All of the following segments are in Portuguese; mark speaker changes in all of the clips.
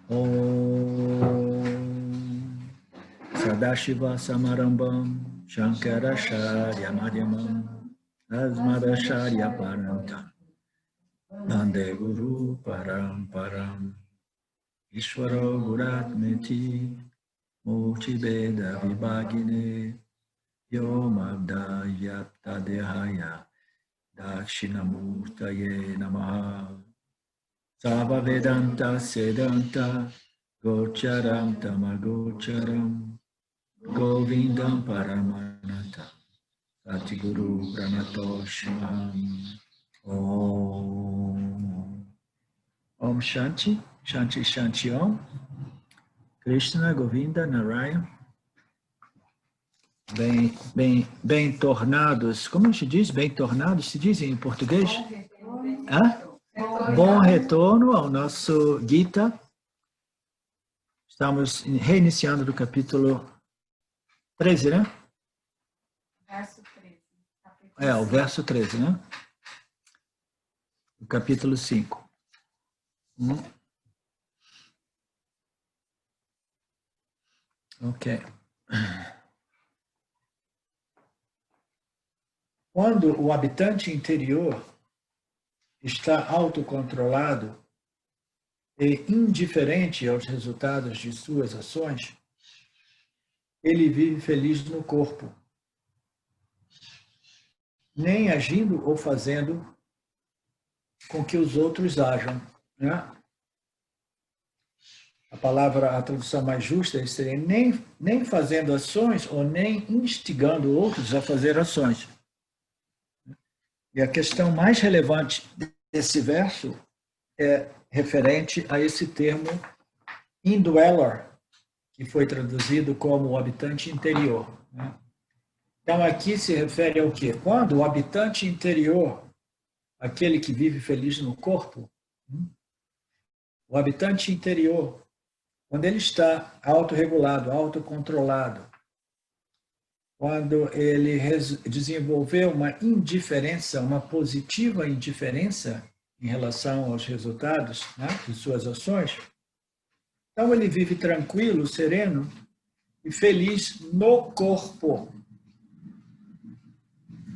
Speaker 1: Om Sadashiva Samarambam Shankaracharya Madhyamam Asmadacharya Parantam Nande Guru Paramparam Ishvaro Guratmeti Murti Veda Vibhagine Yomabda Yapta Dehaya Dakshinamurtaye Namaha Sava Vedanta Sedanta Gocharam Tamagocharam Govindam Paramanata Satiguru Pranatoshimam Om Om Shanti Shanti Shanti Om Krishna Govinda Narayana bem tornados, como se diz? Bem tornados, se diz em português? Hã? Bom retorno ao nosso Gita. Estamos reiniciando do capítulo 13, né?
Speaker 2: Verso 13.
Speaker 1: O verso 13, né? O capítulo 5. Ok. Quando o habitante interior está autocontrolado e indiferente aos resultados de suas ações, ele vive feliz no corpo, nem agindo ou fazendo com que os outros ajam, né? A tradução mais justa seria nem fazendo ações ou nem instigando outros a fazer ações. E a questão mais relevante desse verso é referente a esse termo indweller, que foi traduzido como o habitante interior, né? Então, aqui se refere ao quê? Quando o habitante interior, aquele que vive feliz no corpo, o habitante interior, quando ele está autorregulado, autocontrolado, quando ele desenvolveu uma indiferença, uma positiva indiferença em relação aos resultados, né, de suas ações, então ele vive tranquilo, sereno e feliz no corpo.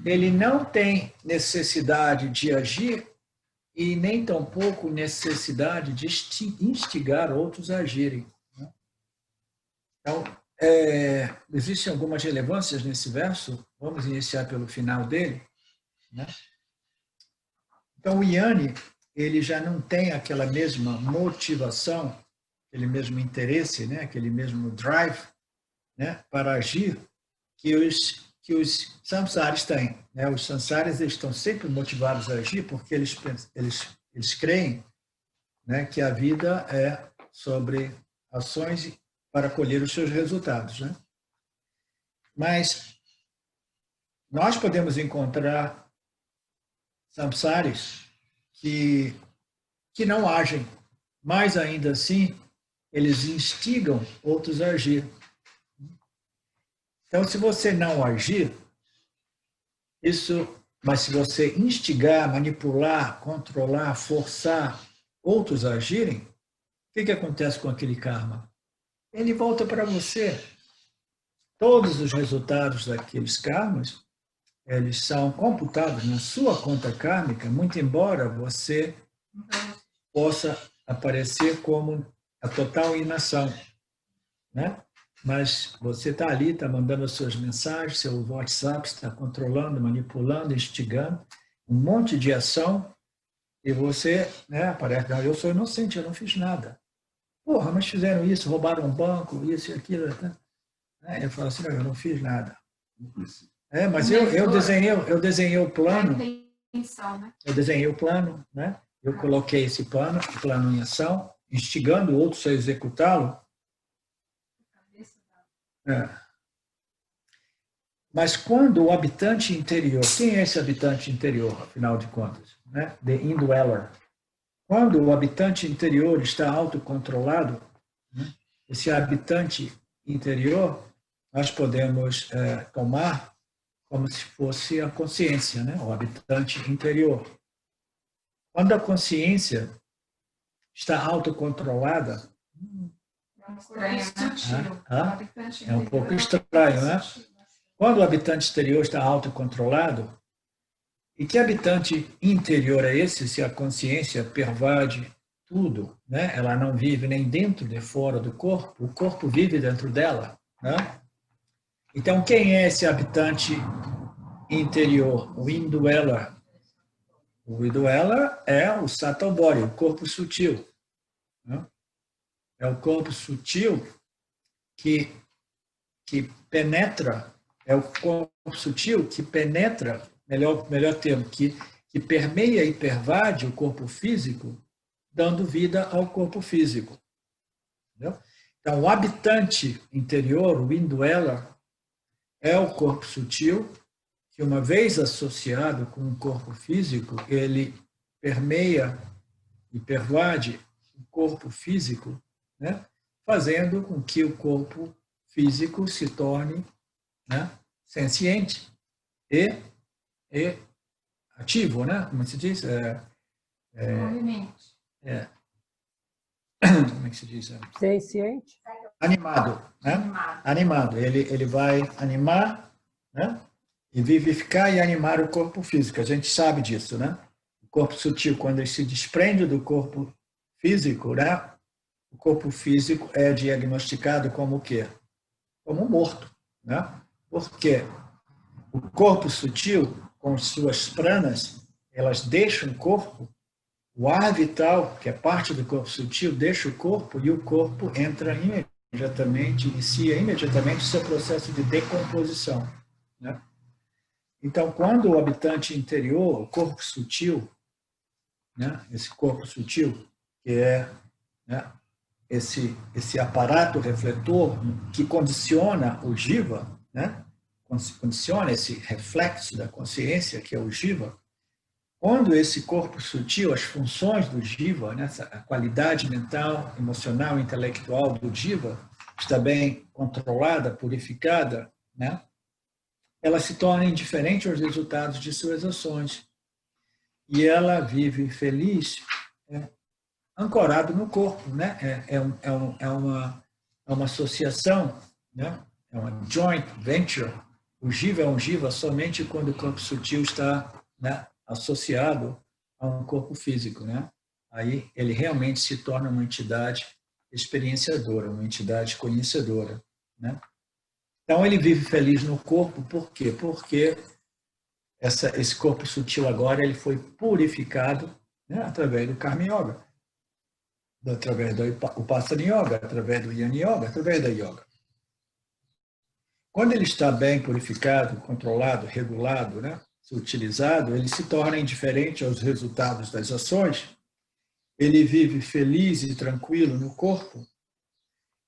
Speaker 1: Ele não tem necessidade de agir e nem tampouco necessidade de instigar outros a agirem. Então, existem algumas relevâncias nesse verso, vamos iniciar pelo final dele, né? Então, o Yanni, ele já não tem aquela mesma motivação, aquele mesmo interesse, né? Aquele mesmo drive, né? Para agir que os samsaris têm, né? Os samsaris estão sempre motivados a agir porque eles creem, né, que a vida é sobre ações para colher os seus resultados, né? Mas nós podemos encontrar samsaris que não agem, mas ainda assim eles instigam outros a agir. Então, se você não agir, mas se você instigar, manipular, controlar, forçar outros a agirem, o que acontece com aquele karma? Ele volta para você. Todos os resultados daqueles karmas, eles são computados na sua conta kármica, muito embora você possa aparecer como a total inação, né? Mas você está ali, está mandando as suas mensagens, seu WhatsApp está controlando, manipulando, instigando, um monte de ação, e você, né, parece, eu sou inocente, eu não fiz nada. Porra, mas fizeram isso, roubaram um banco, isso e aquilo. Né? Eu falo assim, não, eu não fiz nada. Mas eu desenhei o plano. Eu desenhei o plano, né? Eu coloquei esse plano em ação, instigando outros a executá-lo. Mas quando o habitante interior, quem é esse habitante interior, afinal de contas? Né? The indweller. Quando o habitante interior está autocontrolado, né? Esse habitante interior, nós podemos tomar como se fosse a consciência, né? O habitante interior. Quando a consciência está autocontrolada,
Speaker 2: É um corpo sutil.
Speaker 1: Ah,
Speaker 2: O habitante
Speaker 1: é um
Speaker 2: interior
Speaker 1: pouco
Speaker 2: é um
Speaker 1: estranho,
Speaker 2: corpo
Speaker 1: né?
Speaker 2: sutil.
Speaker 1: Quando o habitante exterior está autocontrolado, e que habitante interior é esse, se a consciência pervade tudo, né? Ela não vive nem dentro nem fora do corpo, o corpo vive dentro dela, né? Então, quem é esse habitante interior? O indweller. O indweller é o subtle body, o corpo sutil, né? É o corpo sutil que penetra, é o corpo sutil que penetra, melhor termo, que permeia e pervade o corpo físico, dando vida ao corpo físico. Entendeu? Então, o habitante interior, o indweller, é o corpo sutil que, uma vez associado com o corpo físico, ele permeia e pervade o corpo físico, né? Fazendo com que o corpo físico se torne, né, senciente e ativo, né? Como se diz?
Speaker 2: Movimento.
Speaker 1: Como é que se diz?
Speaker 3: Senciente?
Speaker 1: Animado, né? Animado. Ele vai animar, né? E vivificar e animar o corpo físico. A gente sabe disso, né? O corpo sutil, quando ele se desprende do corpo físico, né? O corpo físico é diagnosticado como o quê? Como morto, né? Por quê? O corpo sutil, com suas pranas, elas deixam o corpo, o ar vital, que é parte do corpo sutil, deixa o corpo e o corpo entra imediatamente, inicia imediatamente o seu processo de decomposição, né? Então, quando o habitante interior, o corpo sutil, né, esse corpo sutil, que é, né, esse aparato refletor que condiciona o jiva, né, condiciona esse reflexo da consciência, que é o jiva, quando esse corpo sutil, as funções do jiva, né, a qualidade mental, emocional, intelectual do jiva, está bem controlada, purificada, né, ela se torna indiferente aos resultados de suas ações. E ela vive feliz, ancorado no corpo, né? É uma associação, né? É uma joint venture. O jiva é um jiva somente quando o corpo sutil está, né, associado a um corpo físico, né? Aí ele realmente se torna uma entidade experienciadora, uma entidade conhecedora, né? Então, ele vive feliz no corpo, por quê? Porque esse corpo sutil agora ele foi purificado, né, através do Karma Yoga, através do Upasana Yoga, através do Yana Yoga, através da Yoga. Quando ele está bem purificado, controlado, regulado, né, utilizado, ele se torna indiferente aos resultados das ações, ele vive feliz e tranquilo no corpo,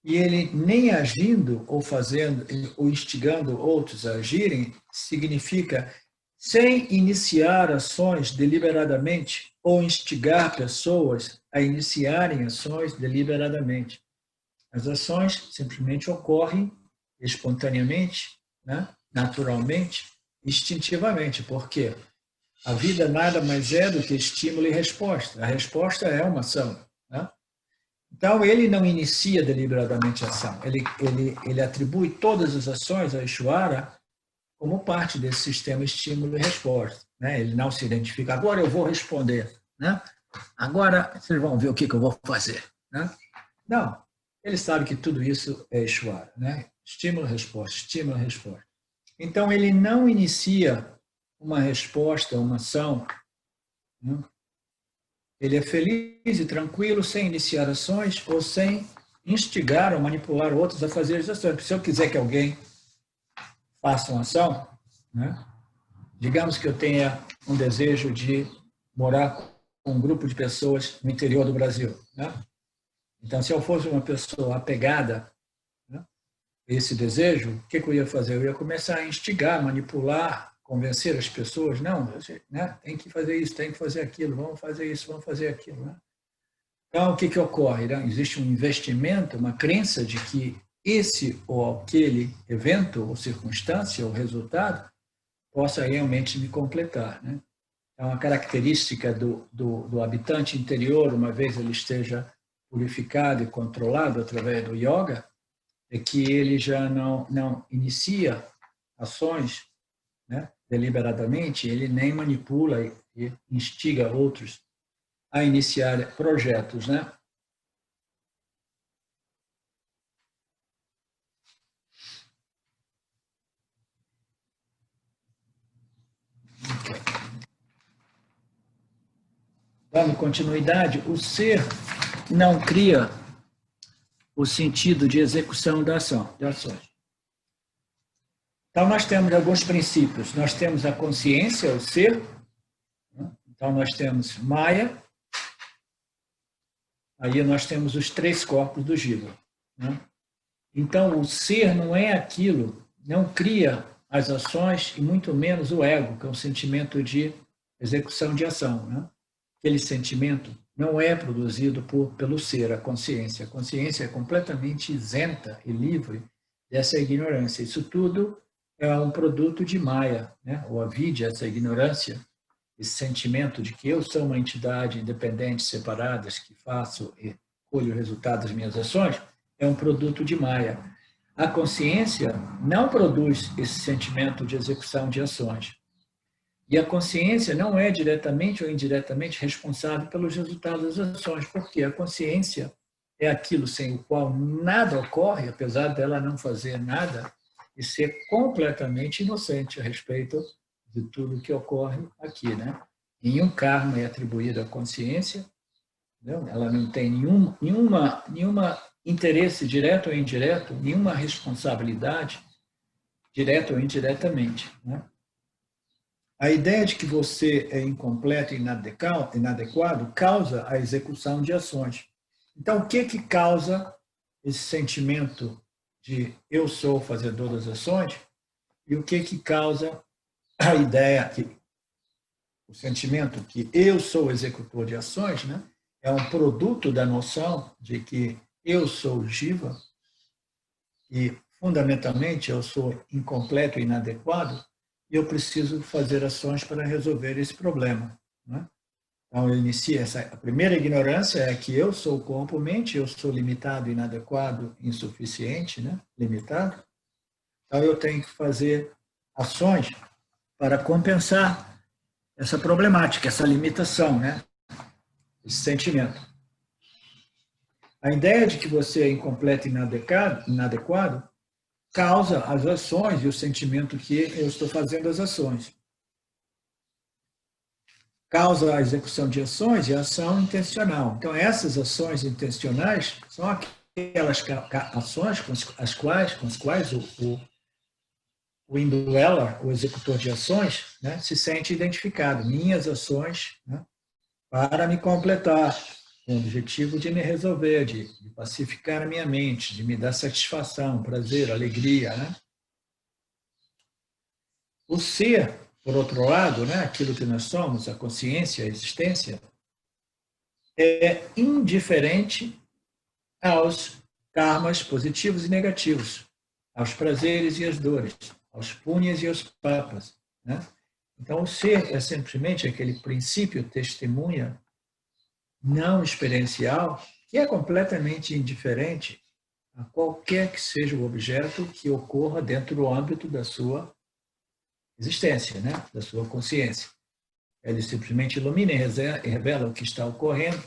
Speaker 1: e ele nem agindo ou fazendo ou instigando outros a agirem significa sem iniciar ações deliberadamente ou instigar pessoas a iniciarem ações deliberadamente. As ações simplesmente ocorrem espontaneamente, né? Naturalmente, instintivamente. Por quê? A vida nada mais é do que estímulo e resposta. A resposta é uma ação, né? Então, ele não inicia deliberadamente a ação. Ele atribui todas as ações a Ishvara como parte desse sistema estímulo e resposta, né? Ele não se identifica. Agora eu vou responder, né? Agora vocês vão ver o que eu vou fazer, né? Não. Ele sabe que tudo isso é Ishvara, né? Estímulo, resposta. Então, ele não inicia uma resposta, uma ação, né? Ele é feliz e tranquilo, sem iniciar ações ou sem instigar ou manipular outros a fazer as ações. Se eu quiser que alguém faça uma ação, né? Digamos que eu tenha um desejo de morar com um grupo de pessoas no interior do Brasil, né? Então, se eu fosse uma pessoa apegada, né, a esse desejo, o que eu ia fazer? Eu ia começar a instigar, manipular, convencer as pessoas, não, né, tem que fazer isso, tem que fazer aquilo, vamos fazer isso, vamos fazer aquilo, né? Então, o que ocorre? Né? Existe um investimento, uma crença de que esse ou aquele evento ou circunstância ou resultado possa realmente me completar, né? É uma característica do habitante interior, uma vez ele esteja purificado e controlado através do yoga, é que ele já não inicia ações, né, deliberadamente, ele nem manipula e instiga outros a iniciar projetos, né? Dando continuidade, o ser não cria o sentido de execução da ação, de ações. Então, nós temos alguns princípios. Nós temos a consciência, o ser. Então, nós temos Maya. Aí nós temos os 3 corpos do Jiva. Então, o ser não é aquilo, não cria as ações e muito menos o ego, que é um sentimento de execução de ação. Aquele sentimento não é produzido pelo ser, a consciência. A consciência é completamente isenta e livre dessa ignorância. Isso tudo é um produto de Maya, ou avidya, essa ignorância, esse sentimento de que eu sou uma entidade independente, separada, que faço e colho o resultado das minhas ações, é um produto de Maya. A consciência não produz esse sentimento de execução de ações. E a consciência não é diretamente ou indiretamente responsável pelos resultados das ações, porque a consciência é aquilo sem o qual nada ocorre, apesar dela não fazer nada, e ser completamente inocente a respeito de tudo que ocorre aqui. Nenhum karma é atribuído à consciência, ela não tem nenhuma interesse direto ou indireto, nenhuma responsabilidade, direta ou indiretamente. A ideia de que você é incompleto e inadequado causa a execução de ações. Então, o que causa esse sentimento de eu sou o fazedor das ações e o que causa a ideia, o sentimento que eu sou o executor de ações, é um produto da noção de que eu sou Jiva e, fundamentalmente, eu sou incompleto e inadequado e eu preciso fazer ações para resolver esse problema. Então, eu inicio a primeira ignorância é que eu sou corpo-mente, eu sou limitado, inadequado, insuficiente, limitado. Então, eu tenho que fazer ações para compensar essa problemática, essa limitação, esse sentimento. A ideia de que você é incompleto e inadequado causa as ações e o sentimento que eu estou fazendo as ações. Causa a execução de ações e a ação intencional. Então, essas ações intencionais são aquelas ações com as quais o indweller, o executor de ações, se sente identificado. Minhas ações para me completar, com o objetivo de me resolver, de pacificar a minha mente, de me dar satisfação, prazer, alegria. O ser, por outro lado, aquilo que nós somos, a consciência, a existência, é indiferente aos karmas positivos e negativos, aos prazeres e às dores, aos punhas e aos papas. Então, o ser é simplesmente aquele princípio testemunha não experiencial que é completamente indiferente a qualquer que seja o objeto que ocorra dentro do âmbito da sua existência, da sua consciência. Ele simplesmente ilumina e revela o que está ocorrendo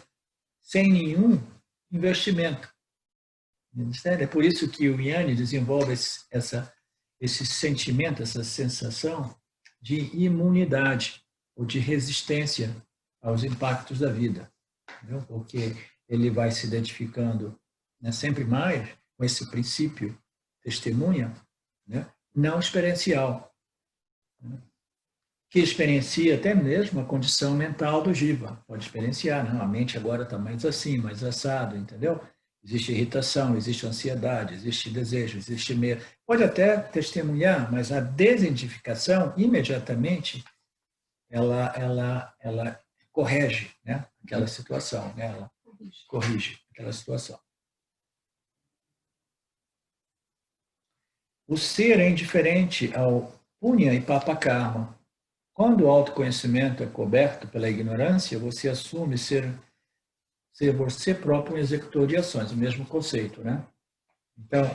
Speaker 1: sem nenhum investimento. É por isso que o Jnana desenvolve esse sentimento, essa sensação de imunidade ou de resistência aos impactos da vida. Porque ele vai se identificando sempre mais com esse princípio testemunha não experiencial, que experiencia até mesmo a condição mental do Jiva. Pode experienciar, a mente agora está mais assim, mais assado, entendeu? Existe irritação, existe ansiedade, existe desejo, existe medo. Pode até testemunhar, mas a desidentificação, imediatamente, ela corrige aquela situação, ela corrige aquela situação. O ser é indiferente ao punya e papa karma. Quando o autoconhecimento é coberto pela ignorância, você assume ser ser você próprio um executor de ações, o mesmo conceito, né? Então,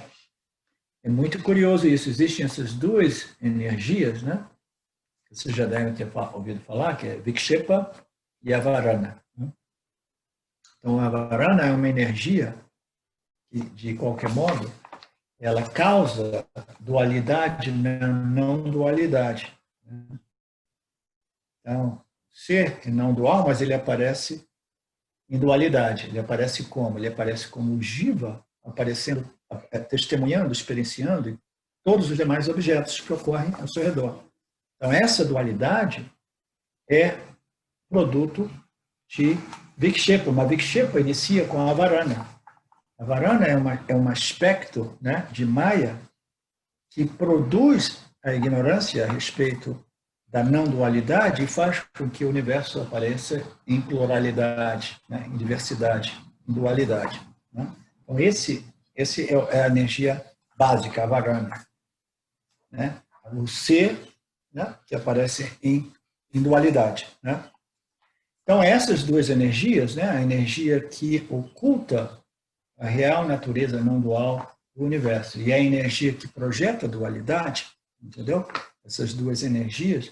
Speaker 1: é muito curioso isso. Existem essas duas energias, né? Vocês já devem ter ouvido falar, que é Vikshepa e Avarana. Né? Então, a Avarana é uma energia que, de qualquer modo, ela causa dualidade, não dualidade. Então, ser e não dual, mas ele aparece em dualidade. Ele aparece como? Ele aparece como o Jiva, aparecendo, testemunhando, experienciando todos os demais objetos que ocorrem ao seu redor. Então, essa dualidade é produto de Vikshepa. Uma Vikshepa inicia com a Avarana. A Avarana é um aspecto, né, de Maya que produz a ignorância a respeito da não-dualidade e faz com que o universo apareça em pluralidade, né, em diversidade, em dualidade. Né? Então, esse é a energia básica, a Avarana. Né? O ser, né, que aparece em dualidade. Né? Então, essas duas energias, né, a energia que oculta a real natureza não dual do universo e a energia que projeta a dualidade, entendeu? Essas duas energias,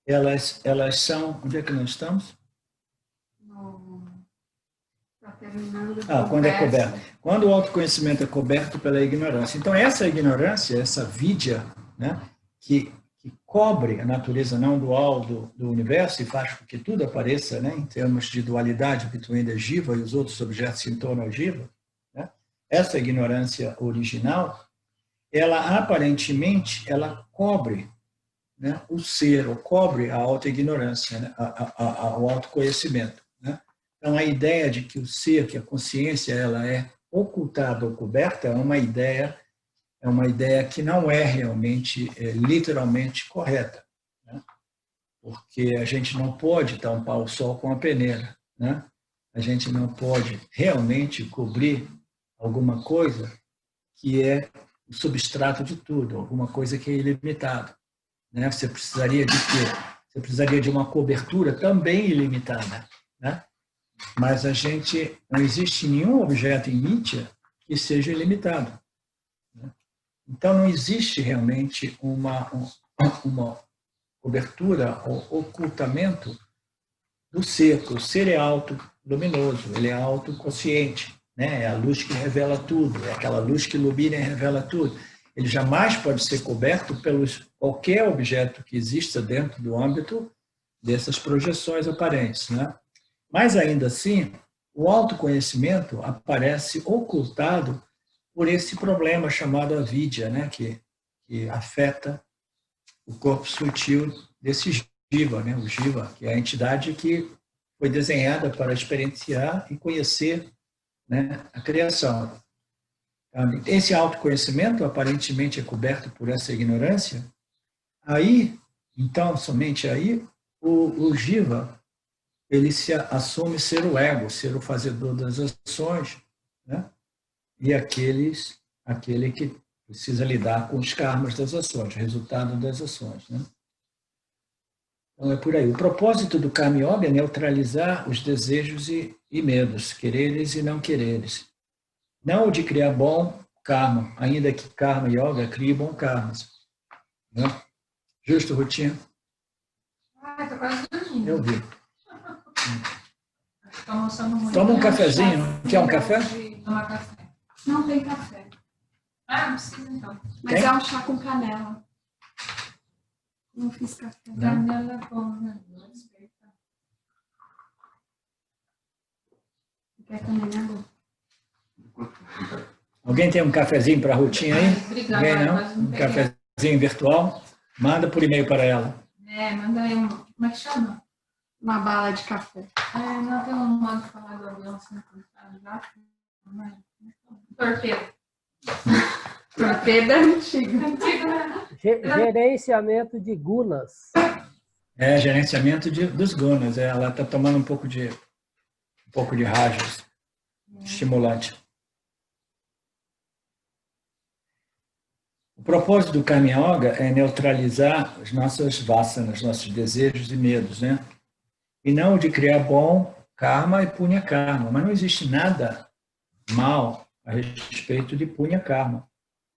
Speaker 1: elas são... Onde é que nós estamos? Quando é coberto. Quando o autoconhecimento é coberto pela ignorância. Então, essa ignorância, essa vidya, né, que cobre a natureza não dual do universo e faz com que tudo apareça, né, em termos de dualidade entre a Jiva e os outros objetos em torno da Jiva, né, essa ignorância original, ela aparentemente, ela cobre, né, o ser, ou cobre a auto-ignorância, né, o autoconhecimento. Né? Então, a ideia de que o ser, que a consciência, ela é ocultada ou coberta, é uma ideia que não é realmente, literalmente correta. Né? Porque a gente não pode tampar o sol com a peneira. Né? A gente não pode realmente cobrir alguma coisa que é o substrato de tudo, alguma coisa que é ilimitada. Né? Você precisaria de quê? Você precisaria de uma cobertura também ilimitada. Né? Mas não existe nenhum objeto em Nitya que seja ilimitado. Então, não existe realmente uma cobertura ou ocultamento do ser, porque o ser é auto-luminoso, ele é autoconsciente, né? É a luz que revela tudo, é aquela luz que ilumina e revela tudo. Ele jamais pode ser coberto pelos qualquer objeto que exista dentro do âmbito dessas projeções aparentes. Né? Mas, ainda assim, o autoconhecimento aparece ocultado por esse problema chamado avidya, né, que afeta o corpo sutil desse Jiva, né, o Jiva, que é a entidade que foi desenhada para experienciar e conhecer, né, a criação. Esse autoconhecimento aparentemente é coberto por essa ignorância. Aí, então, somente aí, o Jiva, ele se assume ser o ego, ser o fazedor das ações, né? E aquele que precisa lidar com os karmas das ações, o resultado das ações. Né? Então, é por aí. O propósito do Karma Yoga é neutralizar os desejos e medos, quereres e não quereres. Não o de criar bom karma, ainda que Karma Yoga crie bom karmas. Né? Justo, Rutinha?
Speaker 2: Estou quase dormindo.
Speaker 1: Eu vi.
Speaker 2: Toma
Speaker 1: um cafezinho. Quer um café?
Speaker 2: Tomar café.
Speaker 3: Não tem café.
Speaker 2: Não precisa então.
Speaker 3: Mas
Speaker 1: Tem?
Speaker 3: é um chá com canela. Não fiz café.
Speaker 2: Canela é bom, né?
Speaker 3: Quer também, né, Lu?
Speaker 1: Alguém tem um cafezinho para a Rutinha aí?
Speaker 2: Obrigada.
Speaker 1: Ninguém não? Um cafezinho virtual? Manda por e-mail para ela.
Speaker 2: Manda aí um... Como é que chama?
Speaker 3: Uma bala de café.
Speaker 2: Não tem um modo de falar do avião assim, já? Torpedo.
Speaker 3: Torpedo é antigo.
Speaker 2: Antigo, né?
Speaker 4: Gerenciamento de gunas.
Speaker 1: Gerenciamento dos gunas. Ela está tomando um pouco de rajas estimulante. O propósito do Karma Yoga é neutralizar as nossas vasanas, nossos desejos e medos, né? E não de criar bom karma e punya karma, mas não existe nada mal a respeito de punya karma.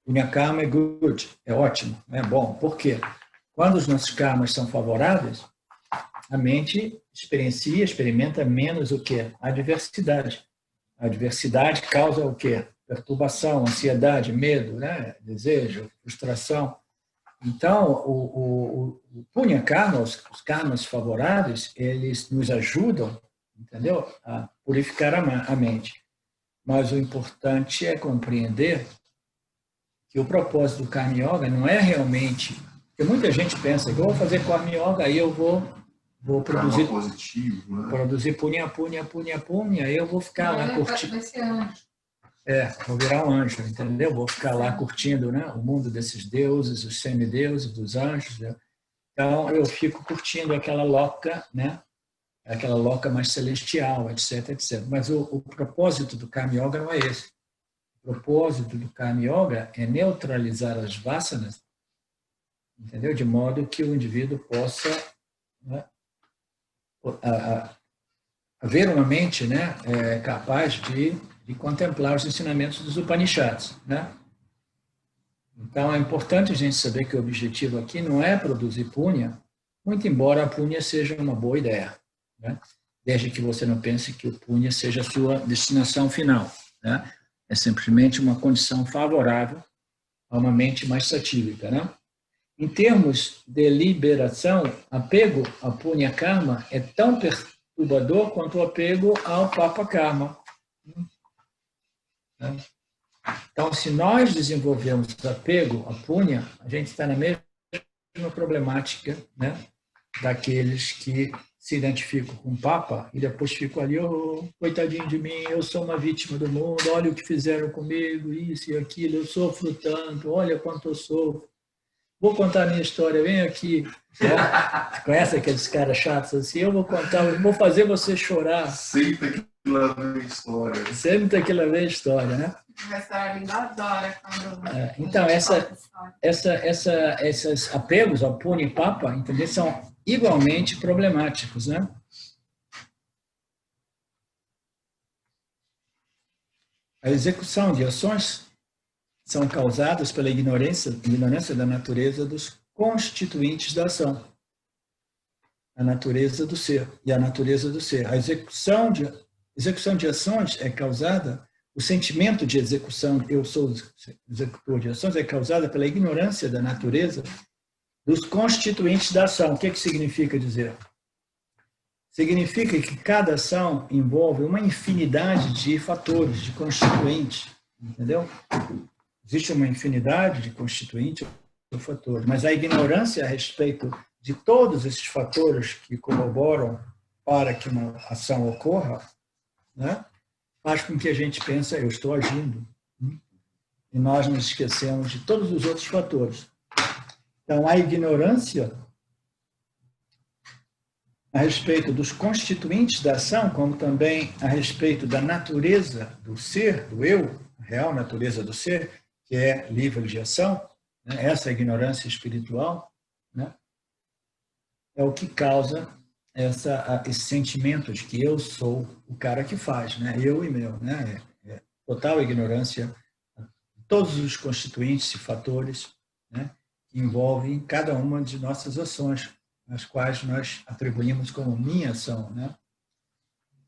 Speaker 1: Punya karma é good, é ótimo, é bom. Por quê? Quando os nossos karmas são favoráveis, a mente experimenta menos o quê? A adversidade. A adversidade causa o quê? Perturbação, ansiedade, medo, né? Desejo, frustração. Então, o punya karma, os karmas favoráveis, eles nos ajudam, entendeu? A purificar a mente. Mas o importante é compreender que o propósito do Karma Yoga não é realmente... Porque muita gente pensa que eu vou fazer Karma Yoga, aí eu vou produzir
Speaker 3: positivo, né?
Speaker 1: Produzir punya, aí eu vou ficar lá curtindo.
Speaker 2: Vai ser anjo.
Speaker 1: Vou virar um anjo, entendeu? Vou ficar lá curtindo, né, o mundo desses deuses, os semideuses, dos anjos. Né? Então, eu fico curtindo aquela loca, né? Aquela loca mais celestial, etc, etc. Mas o propósito do Karma Yoga não é esse. O propósito do Karma Yoga é neutralizar as vasanas, entendeu? De modo que o indivíduo possa, né, haver uma mente, né, capaz de contemplar os ensinamentos dos Upanishads, né? Então, é importante a gente saber que o objetivo aqui não é produzir punya, muito embora a punya seja uma boa ideia, né? Desde que você não pense que o punya seja a sua destinação final, né? É simplesmente uma condição favorável a uma mente mais satívica, né? Em termos de liberação, apego a punya karma é tão perturbador quanto o apego ao papa karma. Então, se nós desenvolvemos apego a punya, a gente está na mesma problemática, né, daqueles que se identificam com o papa e depois ficam ali, oh, coitadinho de mim, eu sou uma vítima do mundo, olha o que fizeram comigo, isso e aquilo, eu sofro tanto, olha quanto eu sofro. Vou contar a minha história, vem aqui. Né? Conhece aqueles caras chatos assim? Eu vou contar, vou fazer você chorar.
Speaker 3: Sempre aquela velha história.
Speaker 1: Sempre aquela velha história, né?
Speaker 2: Vai estar linda, adora quando...
Speaker 1: Então, esses apegos ao punya e papa, entendeu? São igualmente problemáticos, né? A execução de ações são causadas pela ignorância da natureza dos constituintes da ação, a natureza do ser e a natureza do ser. A execução de ações é causada, o sentimento de execução, eu sou executor de ações, é causada pela ignorância da natureza dos constituintes da ação. O que significa dizer? Significa que cada ação envolve uma infinidade de fatores, de constituintes, entendeu? Existe uma infinidade de constituintes ou fatores, mas a ignorância a respeito de todos esses fatores que colaboram para que uma ação ocorra, né, faz com que a gente pense, eu estou agindo, e nós nos esquecemos de todos os outros fatores. Então, a ignorância a respeito dos constituintes da ação, como também a respeito da natureza do ser, do eu, a real natureza do ser, que é livre de ação, né? Essa ignorância espiritual, né? É o que causa esse sentimento de que eu sou o cara que faz, né? Eu e meu, né? Total ignorância de todos os constituintes e fatores, né, que envolvem cada uma de nossas ações, as quais nós atribuímos como minha ação, né?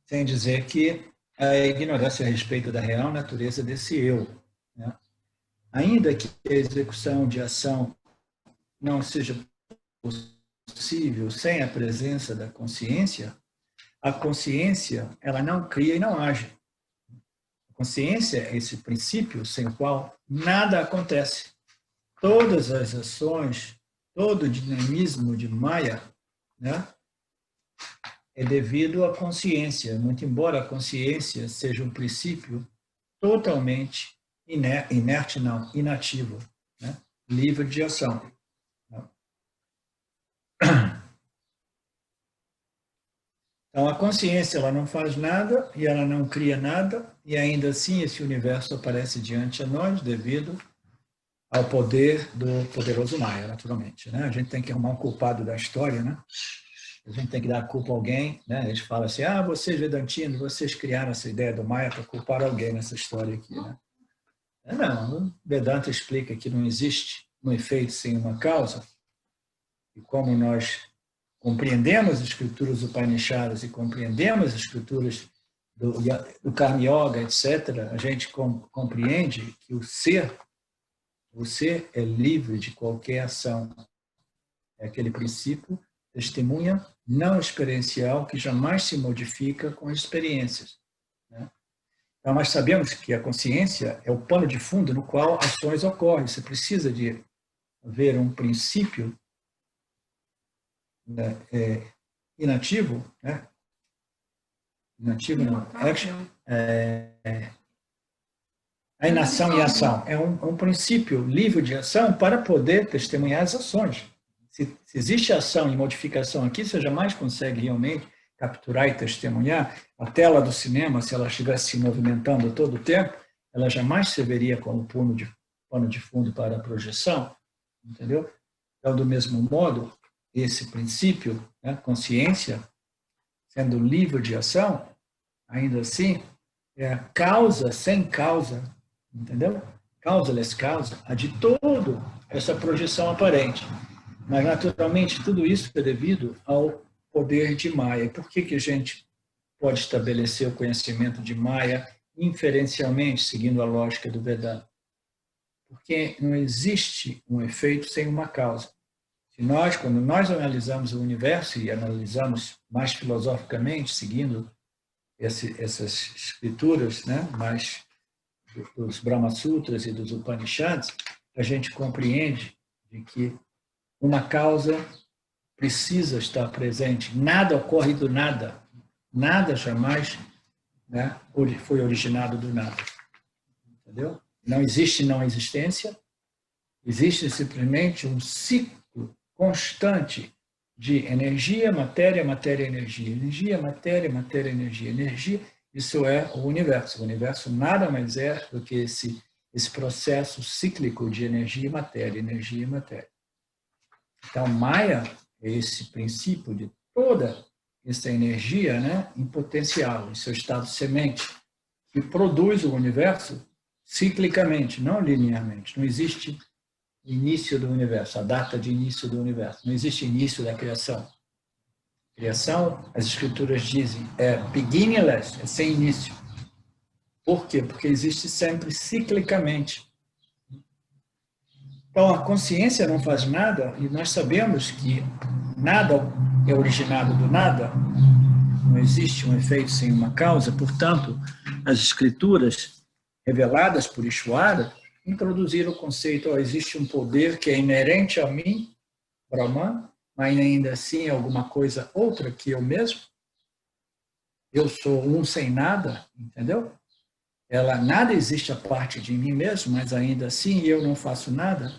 Speaker 1: Sem dizer que a ignorância a respeito da real natureza desse eu, né? Ainda que a execução de ação não seja possível sem a presença da consciência, a consciência ela não cria e não age. A consciência é esse princípio sem o qual nada acontece. Todas as ações, todo o dinamismo de Maya, né, é devido à consciência, muito embora a consciência seja um princípio totalmente inerte, não, inativo, né, livre de ação. Então, a consciência ela não faz nada e ela não cria nada, e ainda assim esse universo aparece diante de nós devido ao poder do poderoso Maya, naturalmente, né? A gente tem que arrumar um culpado da história, né? a gente tem que dar a culpa a alguém, né? Eles falam assim, ah, vocês vedantinos, vocês criaram essa ideia do Maya para culpar alguém nessa história aqui, né? Não, o Vedanta explica que não existe um efeito sem uma causa, e como nós compreendemos as escrituras Upanishadas e compreendemos as escrituras do Karma Yoga, etc., a gente compreende que o ser é livre de qualquer ação. É aquele princípio testemunha não experiencial que jamais se modifica com as experiências, né? Então, nós sabemos que a consciência é o pano de fundo no qual ações ocorrem. Você precisa de haver um princípio, né, inativo, né? Inativo não, action, a inação e a ação. É um princípio livre de ação para poder testemunhar as ações. Se existe ação e modificação aqui, você jamais consegue realmente capturar e testemunhar. A tela do cinema, se ela estivesse se movimentando todo o tempo, ela jamais serviria como pano de fundo para a projeção, entendeu? Então, do mesmo modo, esse princípio, né, consciência, sendo livre de ação, ainda assim, é a causa sem causa, entendeu? Causaless causa, a de todo essa projeção aparente. Mas, naturalmente, tudo isso é devido ao poder de Maya. E por que a gente pode estabelecer o conhecimento de Maya inferencialmente, seguindo a lógica do Vedanta? Porque não existe um efeito sem uma causa. Quando nós analisamos o universo e analisamos mais filosoficamente, seguindo essas escrituras, né, mais dos Brahma Sutras e dos Upanishads, a gente compreende de que uma causa precisa estar presente. Nada ocorre do nada. Nada jamais, né, foi originado do nada. Entendeu? Não existe não existência. Existe simplesmente um ciclo constante de energia, matéria, matéria, energia. Energia, matéria, matéria, energia. Energia, isso é o universo. O universo nada mais é do que esse processo cíclico de energia e matéria, energia e matéria. Então, Maya é esse princípio de toda essa energia, né, em potencial, em seu estado semente, que produz o universo ciclicamente, não linearmente. Não existe início do universo, a data de início do universo. Não existe início da criação. Criação, as escrituras dizem, é beginningless, é sem início. Por quê? Porque existe sempre ciclicamente. Então, a consciência não faz nada, e nós sabemos que nada é originado do nada, não existe um efeito sem uma causa, portanto, as escrituras reveladas por Ishvara introduziram o conceito, existe um poder que é inerente a mim, Brahman, mas ainda assim é alguma coisa outra que eu mesmo. Eu sou um sem nada, entendeu? Nada existe a parte de mim mesmo, mas ainda assim eu não faço nada.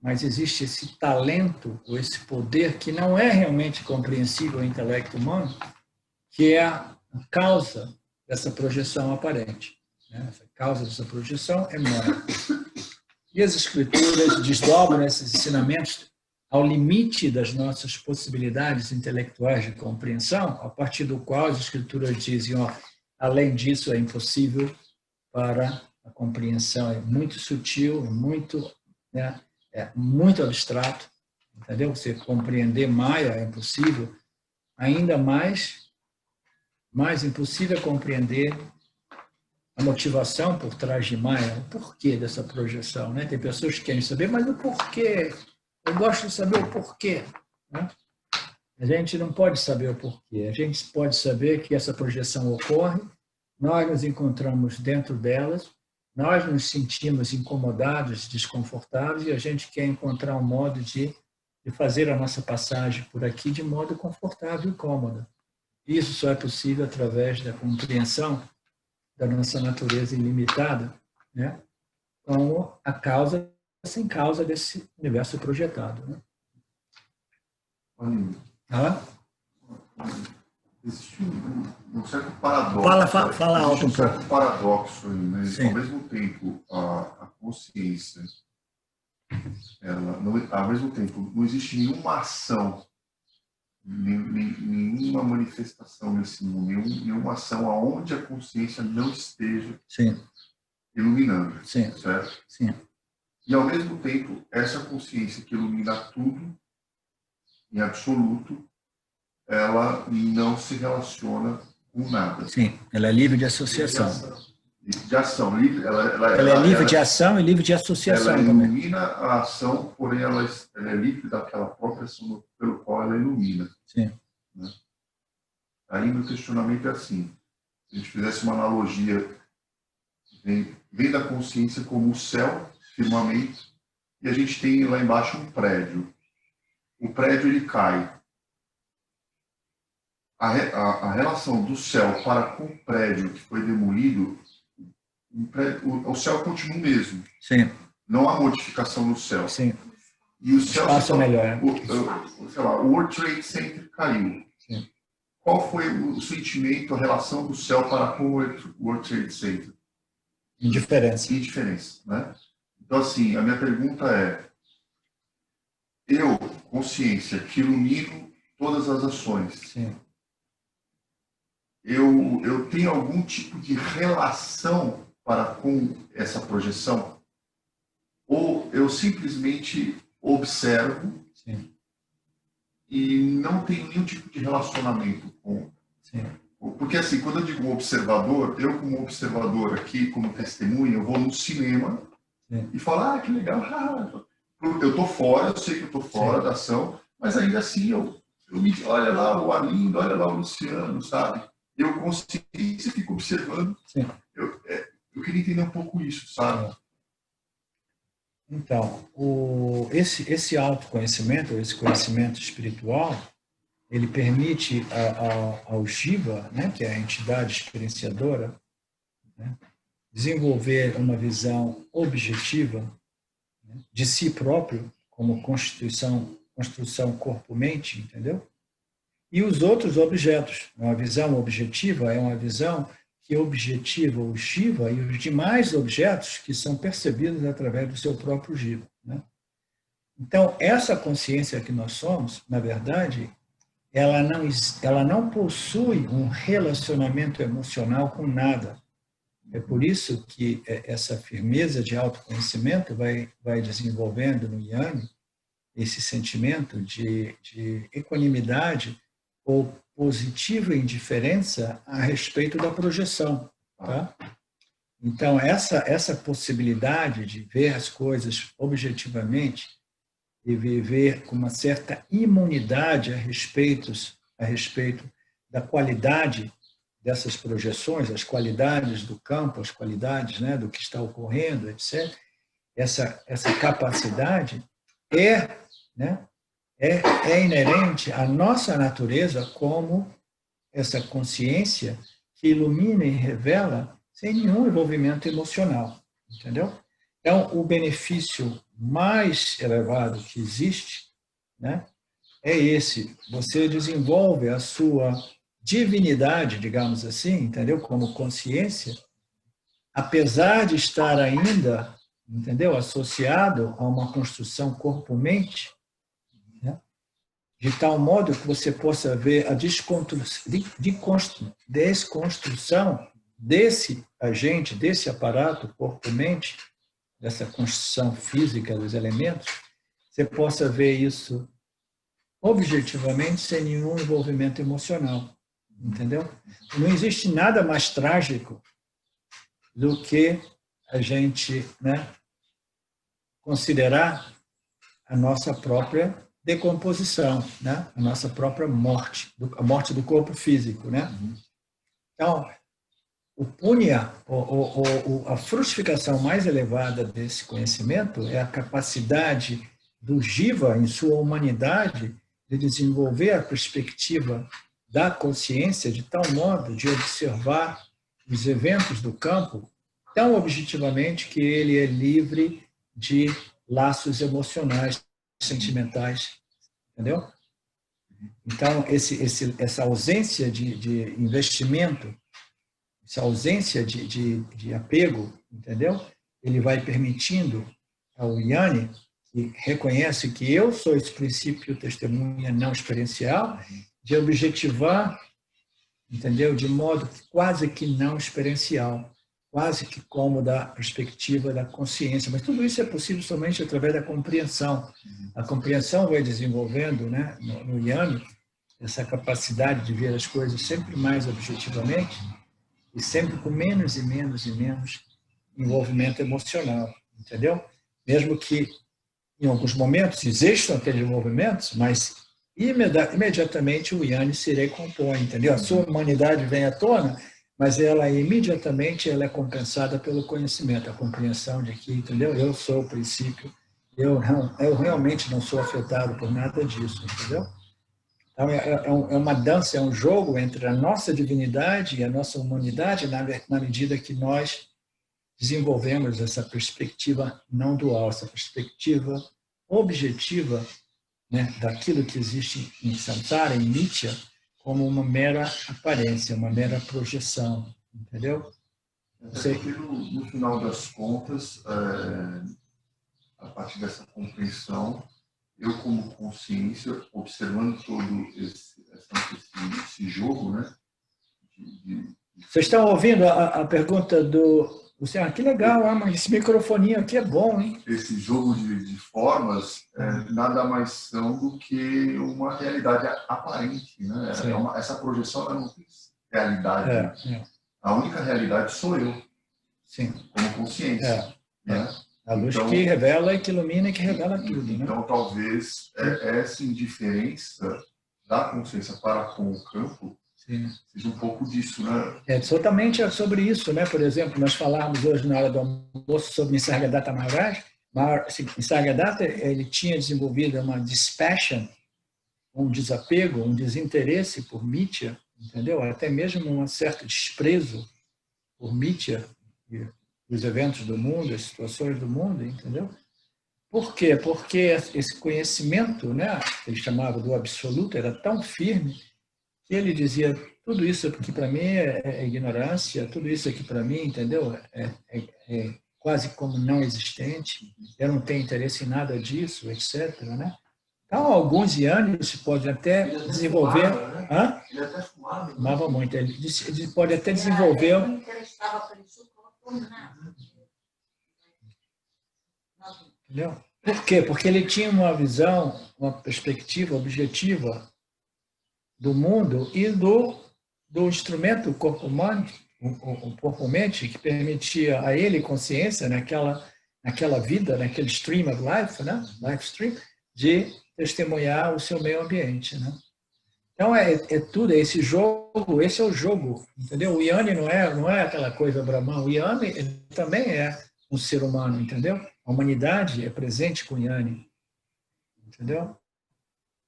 Speaker 1: Mas existe esse talento, ou esse poder que não é realmente compreensível ao intelecto humano, que é a causa dessa projeção aparente. A causa dessa projeção é Maya. E as escrituras desdobram esses ensinamentos ao limite das nossas possibilidades intelectuais de compreensão, a partir do qual as escrituras dizem, além disso é impossível para a compreensão, é muito sutil, é muito abstrato, entendeu? Você compreender Maya é impossível, ainda mais impossível compreender a motivação por trás de Maya, o porquê dessa projeção, né? Tem pessoas que querem saber, mas o porquê? Eu gosto de saber o porquê, né? A gente não pode saber o porquê, a gente pode saber que essa projeção ocorre, nós nos encontramos dentro delas, nós nos sentimos incomodados, desconfortáveis, e a gente quer encontrar um modo de fazer a nossa passagem por aqui de modo confortável e cômodo. Isso só é possível através da compreensão da nossa natureza ilimitada, né? Como a causa sem causa desse universo projetado, né?
Speaker 3: Existe um certo paradoxo.
Speaker 1: Fala alto um pouco.
Speaker 3: Certo paradoxo aí, né?
Speaker 1: Sim.
Speaker 3: Ao mesmo tempo, a consciência, ao mesmo tempo, não existe nenhuma ação nenhuma manifestação nesse mundo, nenhuma ação aonde a consciência não esteja
Speaker 1: Sim.
Speaker 3: iluminando,
Speaker 1: Sim.
Speaker 3: certo?
Speaker 1: Sim.
Speaker 3: E, ao mesmo tempo, essa consciência que ilumina tudo, em absoluto, ela não se relaciona com nada.
Speaker 1: Sim, ela é livre de associação.
Speaker 3: De ação.
Speaker 1: Ela é livre de ação e livre de associação
Speaker 3: ela
Speaker 1: também.
Speaker 3: ilumina a ação, porém ela é livre daquela própria ação pelo qual ela ilumina.
Speaker 1: Sim.
Speaker 3: Né? Aí meu questionamento é assim, se a gente fizesse uma analogia, vem da consciência como o céu, firmamento, e a gente tem lá embaixo um prédio. O prédio ele cai. A relação do céu para com o prédio que foi demolido, o céu continua o mesmo.
Speaker 1: Sim.
Speaker 3: Não há modificação no céu.
Speaker 1: Sim.
Speaker 3: E o céu
Speaker 1: Espaço melhor.
Speaker 3: Sei lá, o World Trade Center caiu.
Speaker 1: Sim.
Speaker 3: Qual foi o sentimento, a relação do céu para com o World Trade Center?
Speaker 1: Indiferença.
Speaker 3: Indiferença, né? Então, assim, a minha pergunta é, eu, consciência, que ilumino todas as ações,
Speaker 1: Sim.
Speaker 3: eu tenho algum tipo de relação para com essa projeção? Ou eu simplesmente observo
Speaker 1: Sim.
Speaker 3: e não tenho nenhum tipo de relacionamento com...
Speaker 1: Sim.
Speaker 3: Porque, assim, quando eu digo observador, eu como observador aqui, como testemunha, eu vou no cinema e falo, que legal, eu estou fora, eu sei que eu estou fora da ação, mas ainda assim, olha lá o Arlindo, olha lá o Luciano, sabe? Eu consciência fico observando.
Speaker 1: Sim.
Speaker 3: Eu queria entender um pouco isso, sabe?
Speaker 1: Então, esse autoconhecimento, esse conhecimento espiritual, ele permite ao Jiva, né, que é a entidade experienciadora, né, desenvolver uma visão objetiva, né, de si próprio, como construção corpo-mente, entendeu? E os outros objetos. Uma visão objetiva é uma visão que objetiva o Jiva e os demais objetos que são percebidos através do seu próprio Jiva, né? Então, essa consciência que nós somos, na verdade, ela não possui um relacionamento emocional com nada. É por isso que essa firmeza de autoconhecimento vai desenvolvendo no Yang esse sentimento de equanimidade ou positiva indiferença a respeito da projeção. Tá? Então, essa possibilidade de ver as coisas objetivamente e viver com uma certa imunidade a respeito da qualidade dessas projeções, as qualidades do campo, as qualidades, né, do que está ocorrendo, etc. Essa capacidade é inerente à nossa natureza como essa consciência que ilumina e revela sem nenhum envolvimento emocional, entendeu? Então, o benefício mais elevado que existe, né, é esse. Você desenvolve a sua divinidade, digamos assim, entendeu? Como consciência, apesar de estar ainda, entendeu? Associado a uma construção corpo-mente, né? De tal modo que você possa ver a desconstrução desse agente, desse aparato corpo-mente, dessa construção física dos elementos, você possa ver isso objetivamente sem nenhum envolvimento emocional, entendeu? Não existe nada mais trágico do que a gente, né, considerar a nossa própria decomposição, né, a nossa própria morte, a morte do corpo físico, né? Então, o punya, a frutificação mais elevada desse conhecimento é a capacidade do Jiva, em sua humanidade, de desenvolver a perspectiva da consciência de tal modo de observar os eventos do campo tão objetivamente que ele é livre de laços emocionais, sentimentais, entendeu? Então, essa ausência de investimento, essa ausência de apego, entendeu? Ele vai permitindo ao Yang que reconhece que eu sou esse princípio testemunha não experiencial, de objetivar, entendeu? De modo quase que não experiencial, quase que como da perspectiva da consciência. Mas tudo isso é possível somente através da compreensão. A compreensão vai desenvolvendo, né, no Yami, essa capacidade de ver as coisas sempre mais objetivamente e sempre com menos e menos e menos envolvimento emocional, entendeu? Mesmo que em alguns momentos existam aqueles envolvimentos, mas imediatamente o Yanni se recompõe, entendeu? A sua humanidade vem à tona, mas ela imediatamente ela é compensada pelo conhecimento, a compreensão de que, entendeu? Eu sou o princípio, eu realmente não sou afetado por nada disso, entendeu? Então, é uma dança, é um jogo entre a nossa divindade e a nossa humanidade, na medida que nós desenvolvemos essa perspectiva não dual, essa perspectiva objetiva, né, daquilo que existe em Samsara, em Nitya, como uma mera aparência, uma mera projeção, entendeu?
Speaker 3: Porque no final das contas, a partir dessa compreensão, eu como consciência, observando todo esse jogo, né?
Speaker 1: Vocês estão ouvindo a pergunta do Luciano? Que legal, mas esse microfoninho aqui é bom, hein?
Speaker 3: Esse jogo de formas nada mais são do que uma realidade aparente, né? Essa projeção ela não tem realidade. A única realidade sou eu,
Speaker 1: sim,
Speaker 3: como consciência. Né?
Speaker 1: A luz então, que revela e que ilumina e que revela tudo.
Speaker 3: Então,
Speaker 1: né?
Speaker 3: Talvez essa indiferença da consciência para com o campo seja um pouco disso, né?
Speaker 1: Totalmente sobre isso, né? Por exemplo, nós falamos hoje na hora do almoço sobre Nisargadatta Maharaj. Nisargadatta, ele tinha desenvolvido uma dispassion, um desapego, um desinteresse por Mithya, entendeu? Até mesmo um certo desprezo por Mithya, os eventos do mundo, as situações do mundo, entendeu? Por quê? Porque esse conhecimento, né, que ele chamava do absoluto, era tão firme que ele dizia, tudo isso aqui para mim é ignorância, tudo isso aqui para mim, entendeu? É quase como não existente, eu não tenho interesse em nada disso, etc. Né? Então, alguns yanis podem até desenvolver...
Speaker 3: Ele até fumava.
Speaker 1: Fumava muito. Ele pode até desenvolver... Entendeu? Por quê? Porque ele tinha uma visão, uma perspectiva objetiva do mundo e do instrumento corpo-humano, o corpo-mente, que permitia a ele consciência naquela vida, naquele stream of life, né? Life stream, de testemunhar o seu meio ambiente. Né? Então, é tudo, esse é o jogo, entendeu? O Yanni não é aquela coisa Brahman, o Yanni também é um ser humano, entendeu? A humanidade é presente com o Yanni, entendeu?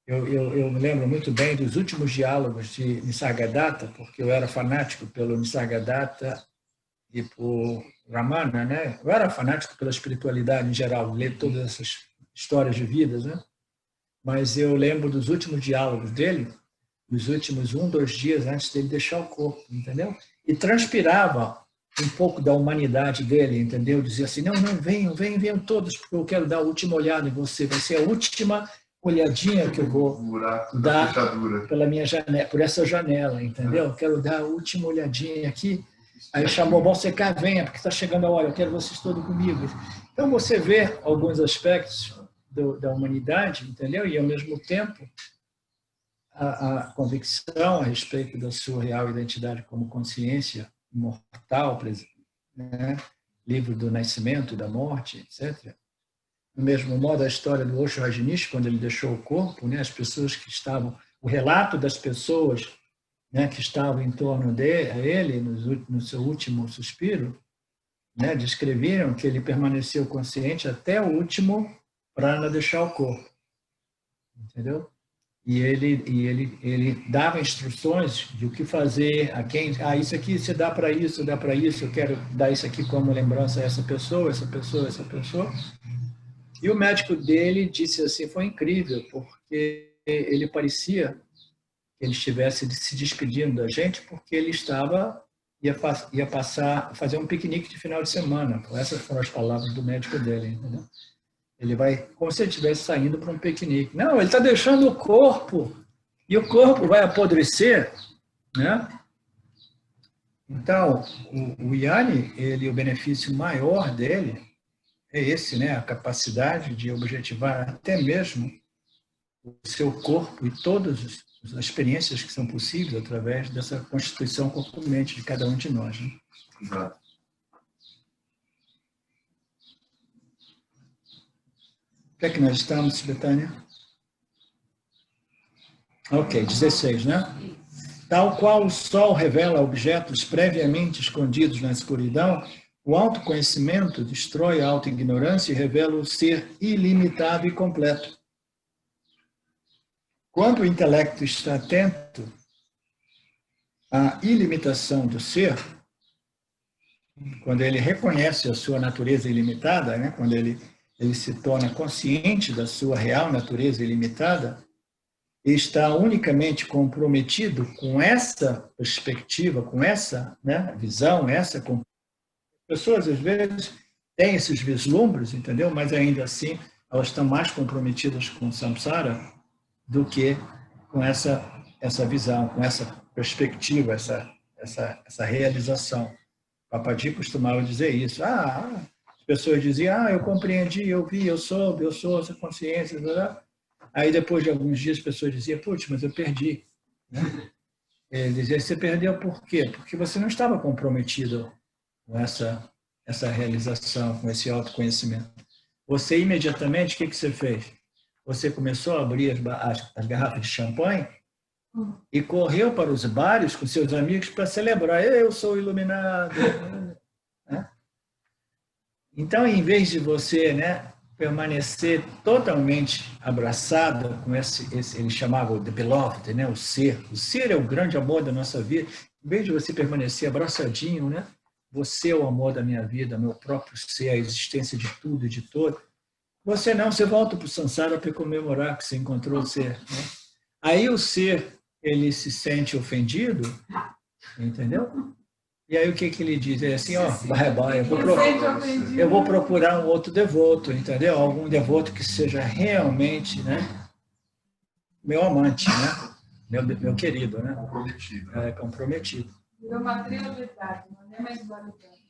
Speaker 1: Eu me lembro muito bem dos últimos diálogos de Nisargadatta, porque eu era fanático pelo Nisargadatta e por Ramana, né? Eu era fanático pela espiritualidade em geral, ler todas essas histórias de vidas, né? Mas eu lembro dos últimos diálogos dele, nos últimos 2 dias antes dele deixar o corpo, entendeu? E transpirava um pouco da humanidade dele, entendeu? Dizia assim, não, venham todos, porque eu quero dar a última olhada em você, vai ser a última olhadinha que eu vou dar pela minha janela, por essa janela, entendeu? Quero dar a última olhadinha aqui. Aí chamou, bom, você cá, venha, porque está chegando a hora, eu quero vocês todos comigo. Então você vê alguns aspectos da humanidade, entendeu? E ao mesmo tempo a convicção a respeito da sua real identidade como consciência imortal, né? Livre do nascimento, da morte, etc. Do mesmo modo, a história do Osho Rajneesh, quando ele deixou o corpo, né? As pessoas que estavam, o relato das pessoas, né, que estavam em torno dele no seu último suspiro, né, descreveram que ele permaneceu consciente até o último prana deixar o corpo, entendeu? E ele dava instruções de o que fazer, a quem, isso aqui você dá para isso, eu quero dar isso aqui como lembrança a essa pessoa. E o médico dele disse assim, foi incrível, porque ele parecia que ele estivesse se despedindo da gente, porque ele ia fazer um piquenique de final de semana. Essas foram as palavras do médico dele, entendeu? Ele vai, como se ele estivesse saindo para um piquenique. Não, ele está deixando o corpo, e o corpo vai apodrecer, né? Então, o Yanni, o benefício maior dele é esse, né? A capacidade de objetivar até mesmo o seu corpo e todas as experiências que são possíveis através dessa constituição corpo-mente de cada um de nós. Né?
Speaker 3: Exato.
Speaker 1: O que é que nós estamos, Betânia? Ok, 16, né? Tal qual o sol revela objetos previamente escondidos na escuridão, o autoconhecimento destrói a autoignorância e revela o ser ilimitado e completo. Quando o intelecto está atento à ilimitação do ser, quando ele reconhece a sua natureza ilimitada, né? Quando ele se torna consciente da sua real natureza ilimitada, e está unicamente comprometido com essa perspectiva, com essa, né, visão, essa pessoas às vezes têm esses vislumbres, entendeu? Mas ainda assim elas estão mais comprometidas com o samsara do que com essa visão, com essa perspectiva, essa realização. Papaji costumava dizer isso. As pessoas diziam, eu compreendi, eu vi, eu soube, eu sou essa consciência, Aí, depois de alguns dias, as pessoas diziam, putz, mas eu perdi. Né? Ele dizia, você perdeu por quê? Porque você não estava comprometido com essa realização, com esse autoconhecimento. Você, imediatamente, o que você fez? Você começou a abrir as garrafas de champanhe e correu para os bares com seus amigos para celebrar, eu sou iluminado. Né? Então, em vez de você, né, permanecer totalmente abraçado com ele chamava o the beloved, né, o ser. O ser é o grande amor da nossa vida. Em vez de você permanecer abraçadinho, né, você é o amor da minha vida, meu próprio ser, a existência de tudo e de todo. Você volta para o samsara para comemorar que você encontrou o ser. Né? Aí o ser, ele se sente ofendido, entendeu? E aí o que ele diz? É assim, bye, eu vou procurar um outro devoto, entendeu? Algum devoto que seja realmente, né, meu amante, né? Meu querido, né?
Speaker 3: Comprometido.
Speaker 1: Comprometido.
Speaker 2: Virou uma prioridade, não é mais dualidade.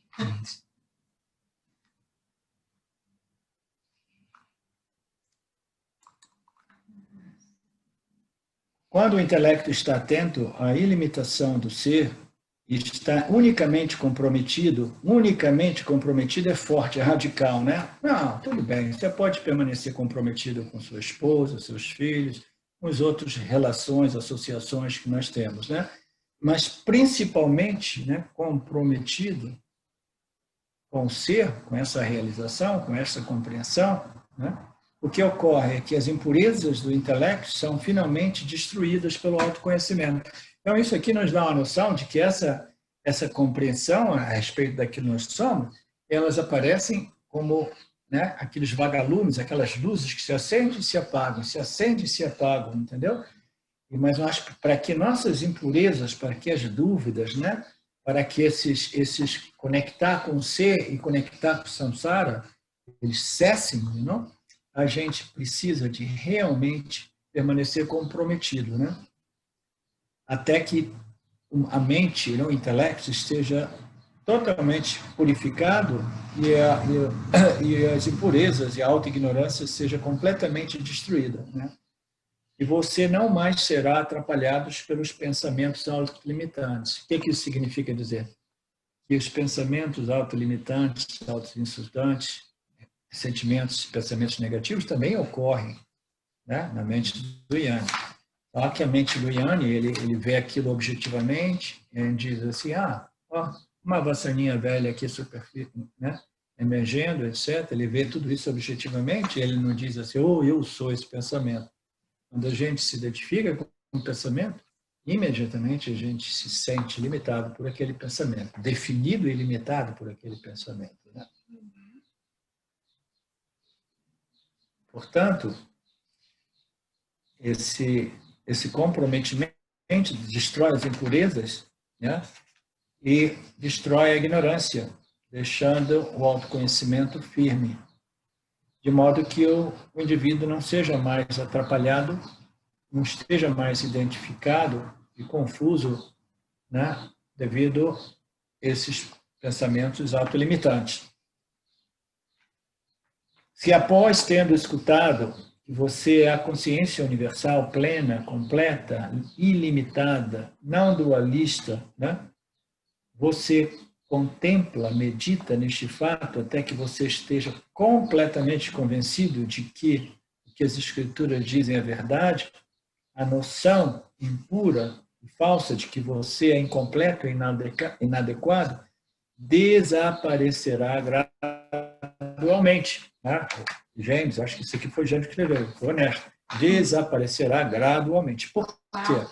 Speaker 1: Quando o intelecto está atento à ilimitação do ser, está unicamente comprometido é forte, é radical, né? Não, tudo bem, você pode permanecer comprometido com sua esposa, seus filhos, com as outras relações, associações que nós temos, né? Mas principalmente, né, comprometido com o ser, com essa realização, com essa compreensão, né? O que ocorre é que as impurezas do intelecto são finalmente destruídas pelo autoconhecimento. Então, isso aqui nos dá uma noção de que essa compreensão a respeito daquilo que nós somos, elas aparecem como, né, aqueles vagalumes, aquelas luzes que se acendem e se apagam, entendeu? Mas eu acho que para que nossas impurezas, para que as dúvidas, né, para que esses conectar com o ser e conectar com o samsara, eles cessem, não? A gente precisa de realmente permanecer comprometido, né? Até que a mente, o intelecto esteja totalmente purificado e as impurezas e a autoignorância seja completamente destruída, né? E você não mais será atrapalhado pelos pensamentos autolimitantes. O que isso significa dizer? Que os pensamentos autolimitantes, autoinsultantes, sentimentos, pensamentos negativos também ocorrem, né, na mente do Yanni. Só que a mente do Yanni, ele vê aquilo objetivamente, ele diz assim, uma vassaninha velha aqui, né, emergendo, etc. Ele vê tudo isso objetivamente, ele não diz assim, eu sou esse pensamento. Quando a gente se identifica com um pensamento, imediatamente a gente se sente limitado por aquele pensamento, definido e limitado por aquele pensamento, né? Portanto, esse comprometimento destrói as impurezas, né? E destrói a ignorância, deixando o autoconhecimento firme. de modo que o indivíduo não seja mais atrapalhado, não esteja mais identificado e confuso, né, devido a esses pensamentos autolimitantes. Se após tendo escutado que você é a consciência universal plena, completa, ilimitada, não dualista, né, você contempla, medita neste fato até que você esteja completamente convencido de que o que as Escrituras dizem é verdade, a noção impura e falsa de que você é incompleto e inadequado desaparecerá gradualmente. Né? James, acho que isso aqui foi James que escreveu, foi honesto. Desaparecerá gradualmente. Por quê?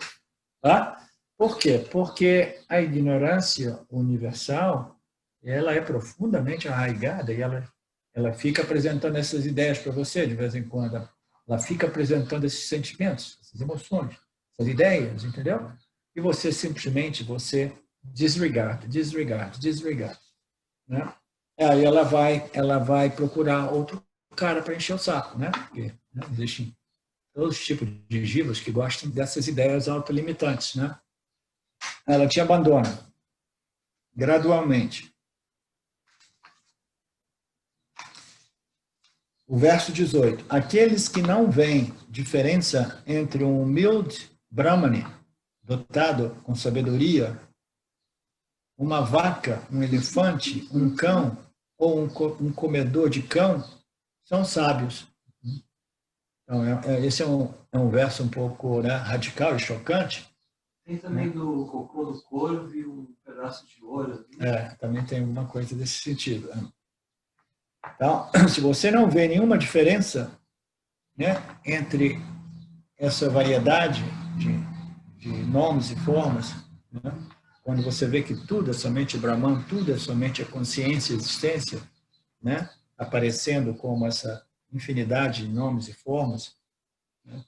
Speaker 1: Por quê? Porque a ignorância universal, ela é profundamente arraigada e ela fica apresentando essas ideias para você de vez em quando. Ela fica apresentando esses sentimentos, essas emoções, essas ideias, entendeu? E você simplesmente, disregard. Né? Aí ela vai procurar outro cara para encher o saco, né? Porque, né, existem todos os tipos de jivas que gostam dessas ideias autolimitantes, né? Ela te abandona gradualmente. O verso 18. Aqueles que não veem diferença entre um humilde Brahmane, dotado com sabedoria, uma vaca, um elefante, um cão ou um comedor de cão, são sábios. Então, esse é um verso um pouco, né, radical e chocante.
Speaker 5: Tem também do cocô do corvo e um pedaço de ouro.
Speaker 1: Também tem uma coisa desse sentido. Então, se você não vê nenhuma diferença, né, entre essa variedade de nomes e formas, né, quando você vê que tudo é somente Brahman, tudo é somente a consciência e a existência, né, aparecendo como essa infinidade de nomes e formas, né,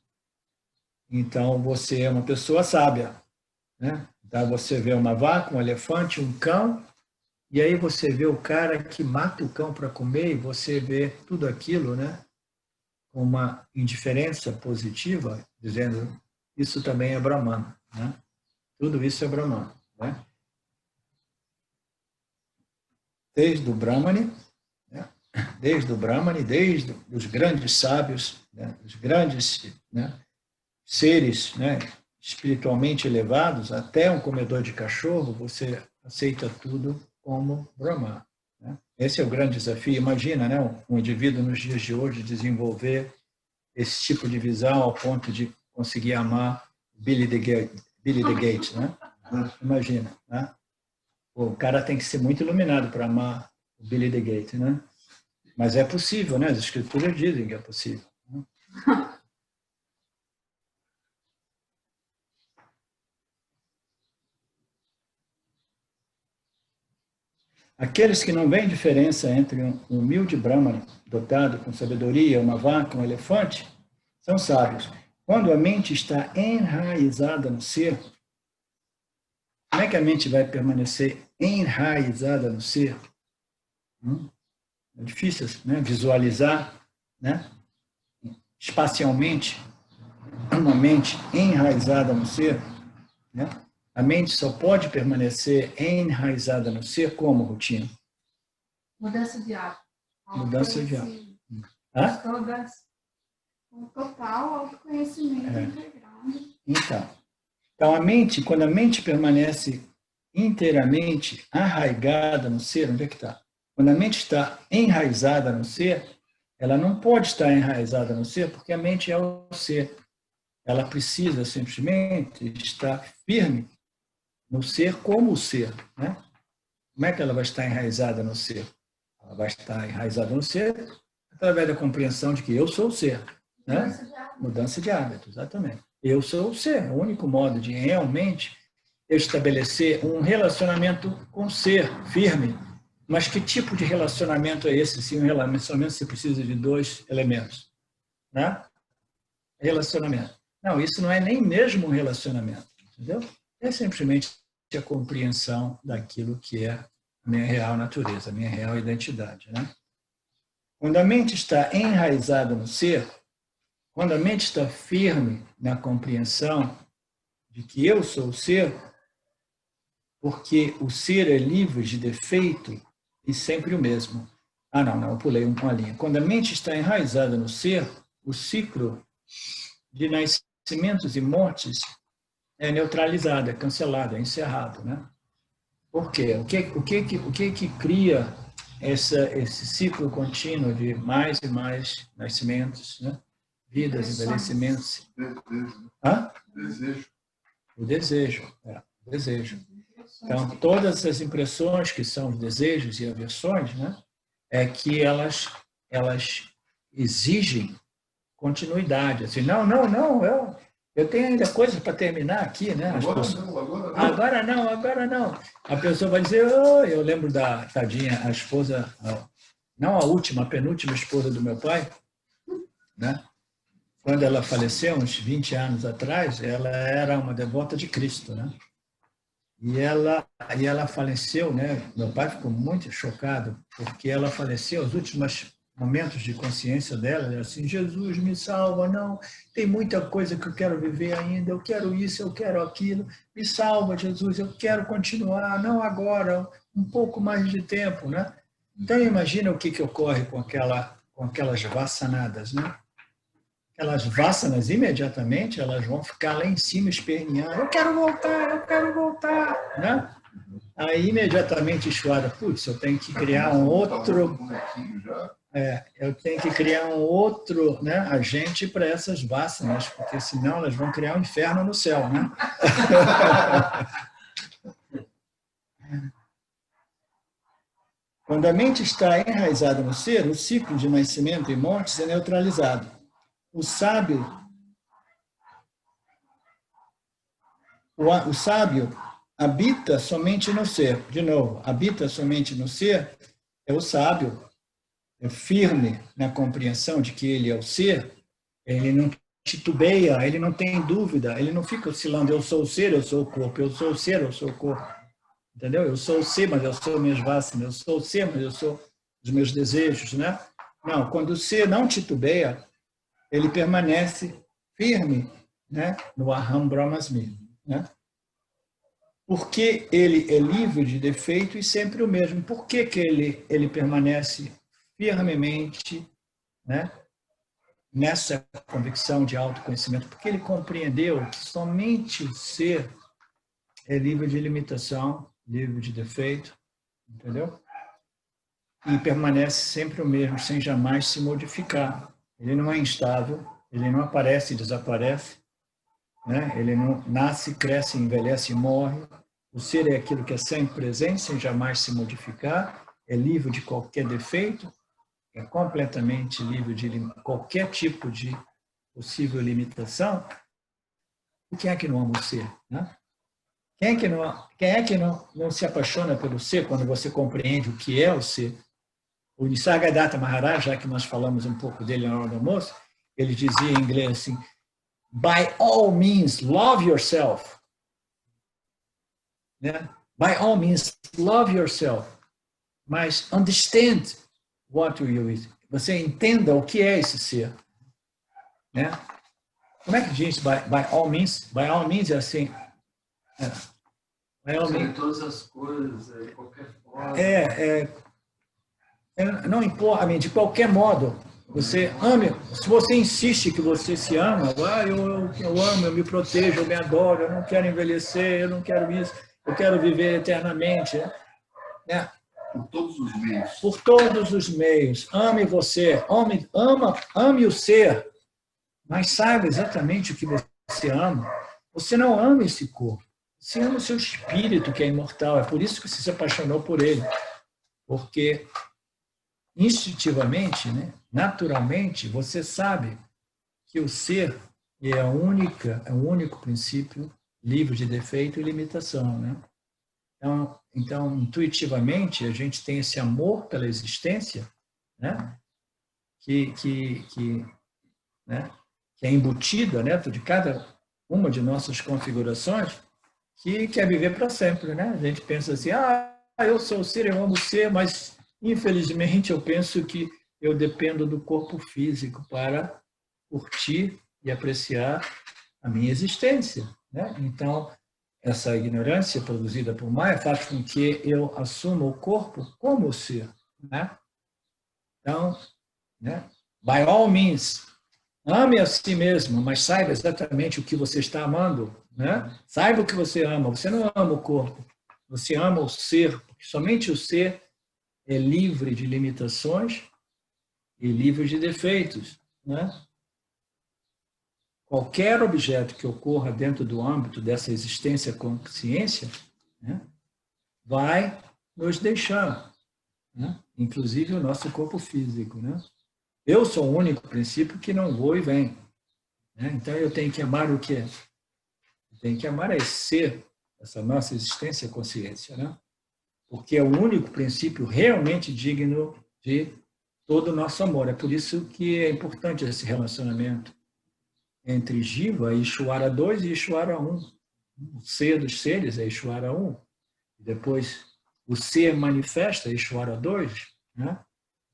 Speaker 1: então você é uma pessoa sábia. Né? Então você vê uma vaca, um elefante, um cão, e aí você vê o cara que mata o cão para comer, e você vê tudo aquilo, né, com uma indiferença positiva, dizendo isso também é Brahman. Né? Tudo isso é Brahman. Né? Desde o Brahmane, né? Desde os grandes sábios, né? Os grandes, né, seres, né, espiritualmente elevados, até um comedor de cachorro, você aceita tudo como Brahman. Né? Esse é o grande desafio. Imagina, né, um indivíduo nos dias de hoje desenvolver esse tipo de visão ao ponto de conseguir amar Billy the Gate, né? Imagina, né? O cara tem que ser muito iluminado para amar o Billy the Gate, né? Mas é possível, né? As escrituras dizem que é possível. Né? Aqueles que não veem diferença entre um humilde Brahmane, dotado com sabedoria, uma vaca, um elefante, são sábios. Quando a mente está enraizada no ser, como é que a mente vai permanecer enraizada no ser? É difícil, né, visualizar, né, espacialmente uma mente enraizada no ser. Né? A mente só pode permanecer enraizada no ser como rotina?
Speaker 2: Mudança de hábito.
Speaker 1: Mudança de hábito.
Speaker 2: Um total autoconhecimento integrado.
Speaker 1: Então, a mente, quando a mente permanece inteiramente arraigada no ser, onde é que está? Quando a mente está enraizada no ser, ela não pode estar enraizada no ser, porque a mente é o ser. Ela precisa simplesmente estar firme no ser como o ser. Né? Como é que ela vai estar enraizada no ser? Ela vai estar enraizada no ser através da compreensão de que eu sou o ser. Né? Mudança de hábito, exatamente. Eu sou o ser. O único modo de realmente estabelecer um relacionamento com o ser firme. Mas que tipo de relacionamento é esse? Se um relacionamento você precisa de 2 elementos. Né? Relacionamento. Não, isso não é nem mesmo um relacionamento. Entendeu? É simplesmente a compreensão daquilo que é a minha real natureza, a minha real identidade. Né? Quando a mente está enraizada no ser, quando a mente está firme na compreensão de que eu sou o ser, porque o ser é livre de defeito e sempre o mesmo. Não, eu pulei uma linha. Quando a mente está enraizada no ser, o ciclo de nascimentos e mortes é neutralizado, é cancelado, é encerrado, né? Por quê? O que cria esse ciclo contínuo de mais e mais nascimentos, né? Vidas, envelhecimentos?
Speaker 3: Desejo.
Speaker 1: O desejo, o desejo. Então, todas as impressões que são desejos e aversões, né, é que elas exigem continuidade. Assim, não, eu tenho ainda coisas para terminar aqui, né? Agora não. A pessoa vai dizer, eu lembro da tadinha, a esposa, não a última, a penúltima esposa do meu pai, né? Quando ela faleceu, uns 20 anos atrás, ela era uma devota de Cristo, né? E ela faleceu, né? Meu pai ficou muito chocado, porque ela faleceu, os últimos momentos de consciência dela, era assim, Jesus, me salva, não, tem muita coisa que eu quero viver ainda, eu quero isso, eu quero aquilo, me salva, Jesus, eu quero continuar, não agora, um pouco mais de tempo, né? Então, imagina o que ocorre com aquelas vassanadas, né? Aquelas vassanas, imediatamente, elas vão ficar lá em cima esperneando, eu quero voltar, né? Aí, imediatamente, Ishvara, putz, eu tenho que criar um outro... eu tenho que criar um outro, né, agente para essas vassanas, porque senão elas vão criar um inferno no céu, né? Quando a mente está enraizada no ser, o ciclo de nascimento e morte é neutralizado. O sábio habita somente no ser. De novo, habita somente no ser é o sábio, é firme na compreensão de que ele é o ser, ele não titubeia, ele não tem dúvida, ele não fica oscilando, eu sou o ser, eu sou o corpo, eu sou o ser, eu sou o corpo. Entendeu? Eu sou o ser, mas eu sou minhas vassanas, eu sou o ser, mas eu sou os meus desejos, né? Não, quando o ser não titubeia, ele permanece firme, né, no Aham Brahmasmi, né? Porque ele é livre de defeito e sempre o mesmo. Por que ele permanece firmemente, né, nessa convicção de autoconhecimento? Porque ele compreendeu que somente o ser é livre de limitação, livre de defeito, entendeu? E permanece sempre o mesmo, sem jamais se modificar. Ele não é instável, ele não aparece e desaparece, né? Ele não nasce, cresce, envelhece e morre. O ser é aquilo que é sempre presente, sem jamais se modificar, é livre de qualquer defeito, é completamente livre de qualquer tipo de possível limitação. E quem é que não ama o ser, né? Quem é que não se apaixona pelo ser quando você compreende o que é o ser? O Nisargadatta Maharaj, já que nós falamos um pouco dele na hora do almoço, ele dizia em inglês assim, by all means, love yourself. Né? By all means, love yourself. Mas understand what you is. Você entenda o que é esse ser. Né? Como é que diz by all means? By all means é assim...
Speaker 5: by all means. Todas as coisas, de qualquer forma.
Speaker 1: Não importa, de qualquer modo, você ame, se você insiste que você se ama, eu amo, eu me protejo, eu me adoro, eu não quero envelhecer, eu não quero isso, eu quero viver eternamente. Né?
Speaker 3: Por todos os meios.
Speaker 1: Por todos os meios. Ame você, ame o ser, mas saiba exatamente o que você ama. Você não ama esse corpo, você ama o seu espírito, que é imortal, é por isso que você se apaixonou por ele. Porque instintivamente, né, naturalmente, você sabe que o ser é o único princípio livre de defeito e limitação, né? Então, intuitivamente, a gente tem esse amor pela existência, né, que é embutido dentro de cada uma de nossas configurações, que quer viver para sempre, né? A gente pensa assim, eu sou o ser, eu amo o ser, mas infelizmente, eu penso que eu dependo do corpo físico para curtir e apreciar a minha existência, né? Então, essa ignorância produzida por Maya faz com que eu assuma o corpo como ser, né? Então, né? By all means, ame a si mesmo, mas saiba exatamente o que você está amando, né? Saiba o que você ama. Você não ama o corpo, você ama o ser, porque somente o ser é livre de limitações e livre de defeitos, né? Qualquer objeto que ocorra dentro do âmbito dessa existência consciência, né, vai nos deixar, né? Inclusive o nosso corpo físico, né? Eu sou o único princípio que não vou e vem, né? Então eu tenho que amar o quê? Eu tenho que amar esse ser, essa nossa existência consciência, né? Porque é o único princípio realmente digno de todo o nosso amor. É por isso que é importante esse relacionamento entre Jiva e Ishvara 2 e Ishvara 1. O ser dos seres é Ishvara 1. Depois, o ser manifesta Ishvara 2. Né?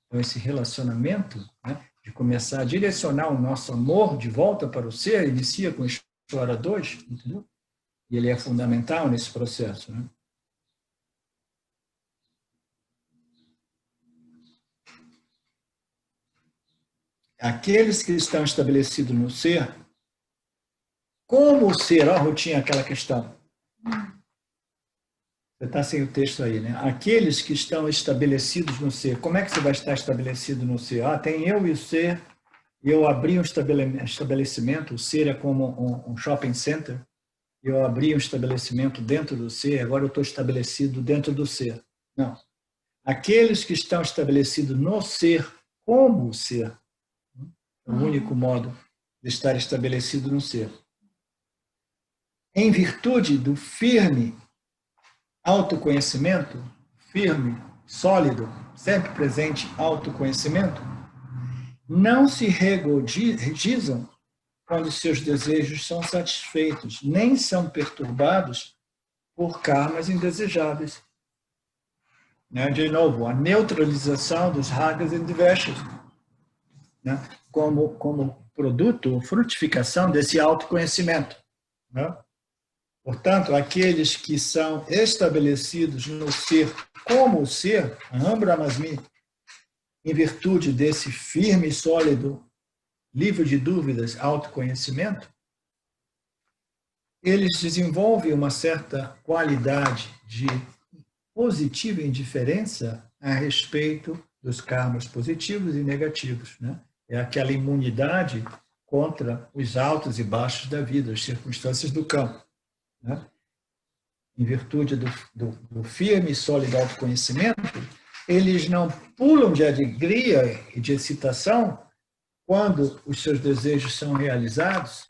Speaker 1: Então, esse relacionamento, né, de começar a direcionar o nosso amor de volta para o ser, inicia com Ishvara 2, entendeu? E ele é fundamental nesse processo. Né? Aqueles que estão estabelecidos no ser, como o ser, ó, Rutinha, aquela questão. Você está sem o texto aí, né? Aqueles que estão estabelecidos no ser, como é que você vai estar estabelecido no ser? Ah, tem eu e o ser, eu abri um estabelecimento, o ser é como um shopping center, eu abri um estabelecimento dentro do ser, agora eu estou estabelecido dentro do ser. Não. Aqueles que estão estabelecidos no ser, como o ser, é o único modo de estar estabelecido no ser. Em virtude do firme autoconhecimento, firme, sólido, sempre presente autoconhecimento, não se regozijam quando seus desejos são satisfeitos, nem são perturbados por karmas indesejáveis. De novo, a neutralização dos ragas e dveshas, como produto, frutificação desse autoconhecimento. Portanto, aqueles que são estabelecidos no ser como o ser, Aham Brahmasmi, em virtude desse firme e sólido, livre de dúvidas, autoconhecimento, eles desenvolvem uma certa qualidade de positiva indiferença a respeito dos karmas positivos e negativos. É aquela imunidade contra os altos e baixos da vida, as circunstâncias do campo. Em virtude do firme e sólido autoconhecimento, eles não pulam de alegria e de excitação quando os seus desejos são realizados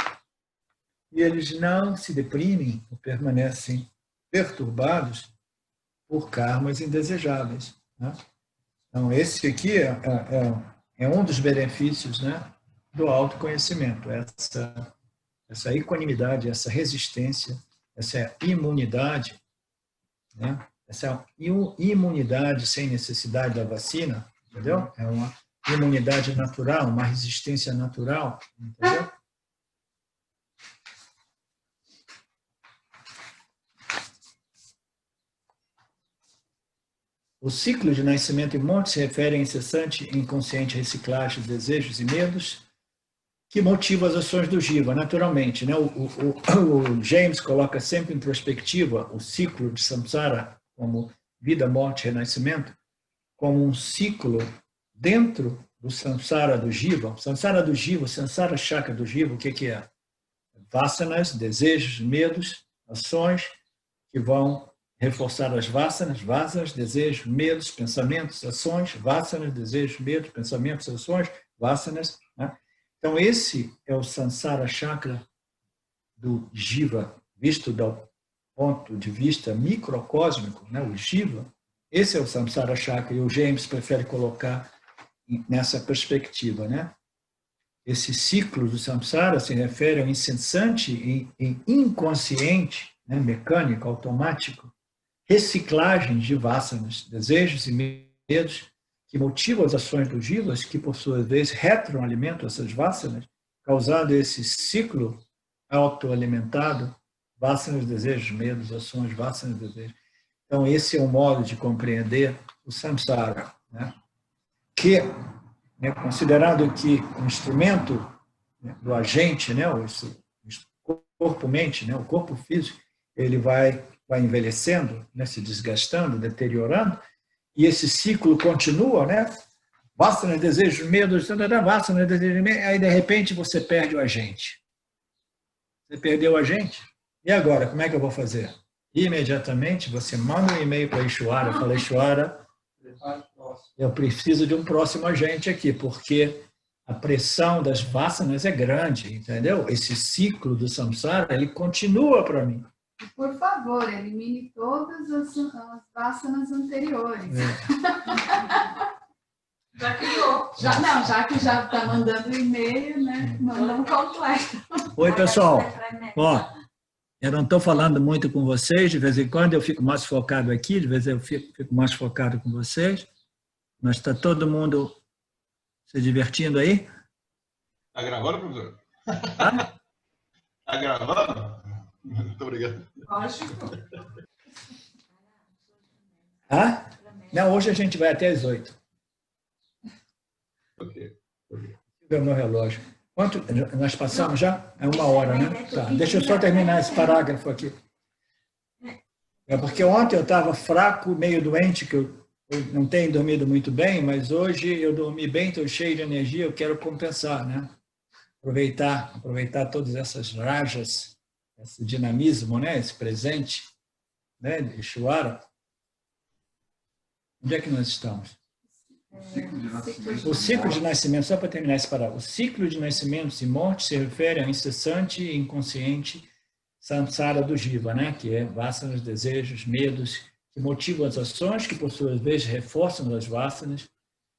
Speaker 1: e eles não se deprimem ou permanecem perturbados por karmas indesejáveis. Então, esse aqui é um dos benefícios, do autoconhecimento, essa equanimidade, essa resistência, essa imunidade, essa imunidade sem necessidade da vacina, entendeu? É uma imunidade natural, uma resistência natural, entendeu? O ciclo de nascimento e morte se refere à incessante e inconsciente reciclagem de desejos e medos que motiva as ações do Jiva, naturalmente. O James coloca sempre em perspectiva o ciclo de samsara, como vida, morte e renascimento, como um ciclo dentro do samsara do Jiva. O samsara do Jiva, o samsara chakra do Jiva, o que é? Vasanas, desejos, medos, ações que vão reforçar as vasanas, desejos, medos, pensamentos, ações, vasanas, desejos, medos, pensamentos, ações, vasanas. Então, esse é o samsara chakra do Jiva, visto do ponto de vista microcósmico, o Jiva. Esse é o samsara chakra, e o James prefere colocar nessa perspectiva. Esse ciclo do samsara se refere ao incessante e inconsciente, mecânico, automático, reciclagem de vasanas, desejos e medos que motivam as ações dos jivas, que por sua vez retroalimentam essas vasanas, causando esse ciclo autoalimentado, vasanas, desejos, medos, ações, vasanas, desejos. Então, esse é um modo de compreender o samsara, né? Que, né, considerando que o instrumento, né, do agente, né, o corpo-mente, né, o corpo físico, ele vai envelhecendo, né, se desgastando, deteriorando, e esse ciclo continua, né? Vasanas, desejos, medos, vasanas, desejos, medos, aí de repente você perde o agente. Você perdeu o agente? E agora, como é que eu vou fazer? Imediatamente você manda um e-mail para Ishvara, fala, Ishvara, eu preciso de um próximo agente aqui, porque a pressão das vasanas é grande, entendeu? Esse ciclo do samsara, ele continua para mim.
Speaker 2: Por favor, elimine todas as vasanas anteriores.
Speaker 6: Já criou.
Speaker 2: Já que já está mandando e-mail, né? Mandando completo.
Speaker 1: Oi, pessoal. Ó, eu não estou falando muito com vocês, de vez em quando eu fico mais focado aqui, de vez em quando eu fico mais focado com vocês, mas está todo mundo se divertindo aí?
Speaker 7: Está gravando, professor?
Speaker 1: Tá?
Speaker 7: Está gravando? Muito obrigado.
Speaker 2: Lógico.
Speaker 1: Ah? Não, hoje a gente vai até às 8.
Speaker 7: Ok.
Speaker 1: É o meu relógio. Quanto nós passamos já? É 1 hora, né? Tá, deixa eu só terminar esse parágrafo aqui. É porque ontem eu estava fraco, meio doente, que eu não tenho dormido muito bem, mas hoje eu dormi bem, estou cheio de energia, eu quero compensar, né? Aproveitar todas essas rajas, esse dinamismo, né? Esse presente, né? De Ishvara. Onde é que nós estamos? O ciclo de nascimento, só para terminar esse parágrafo, o ciclo de nascimentos e mortes se refere ao incessante e inconsciente samsara do jiva, né? Que é vasanas, desejos, medos, que motivam as ações, que por sua vez reforçam as vasanas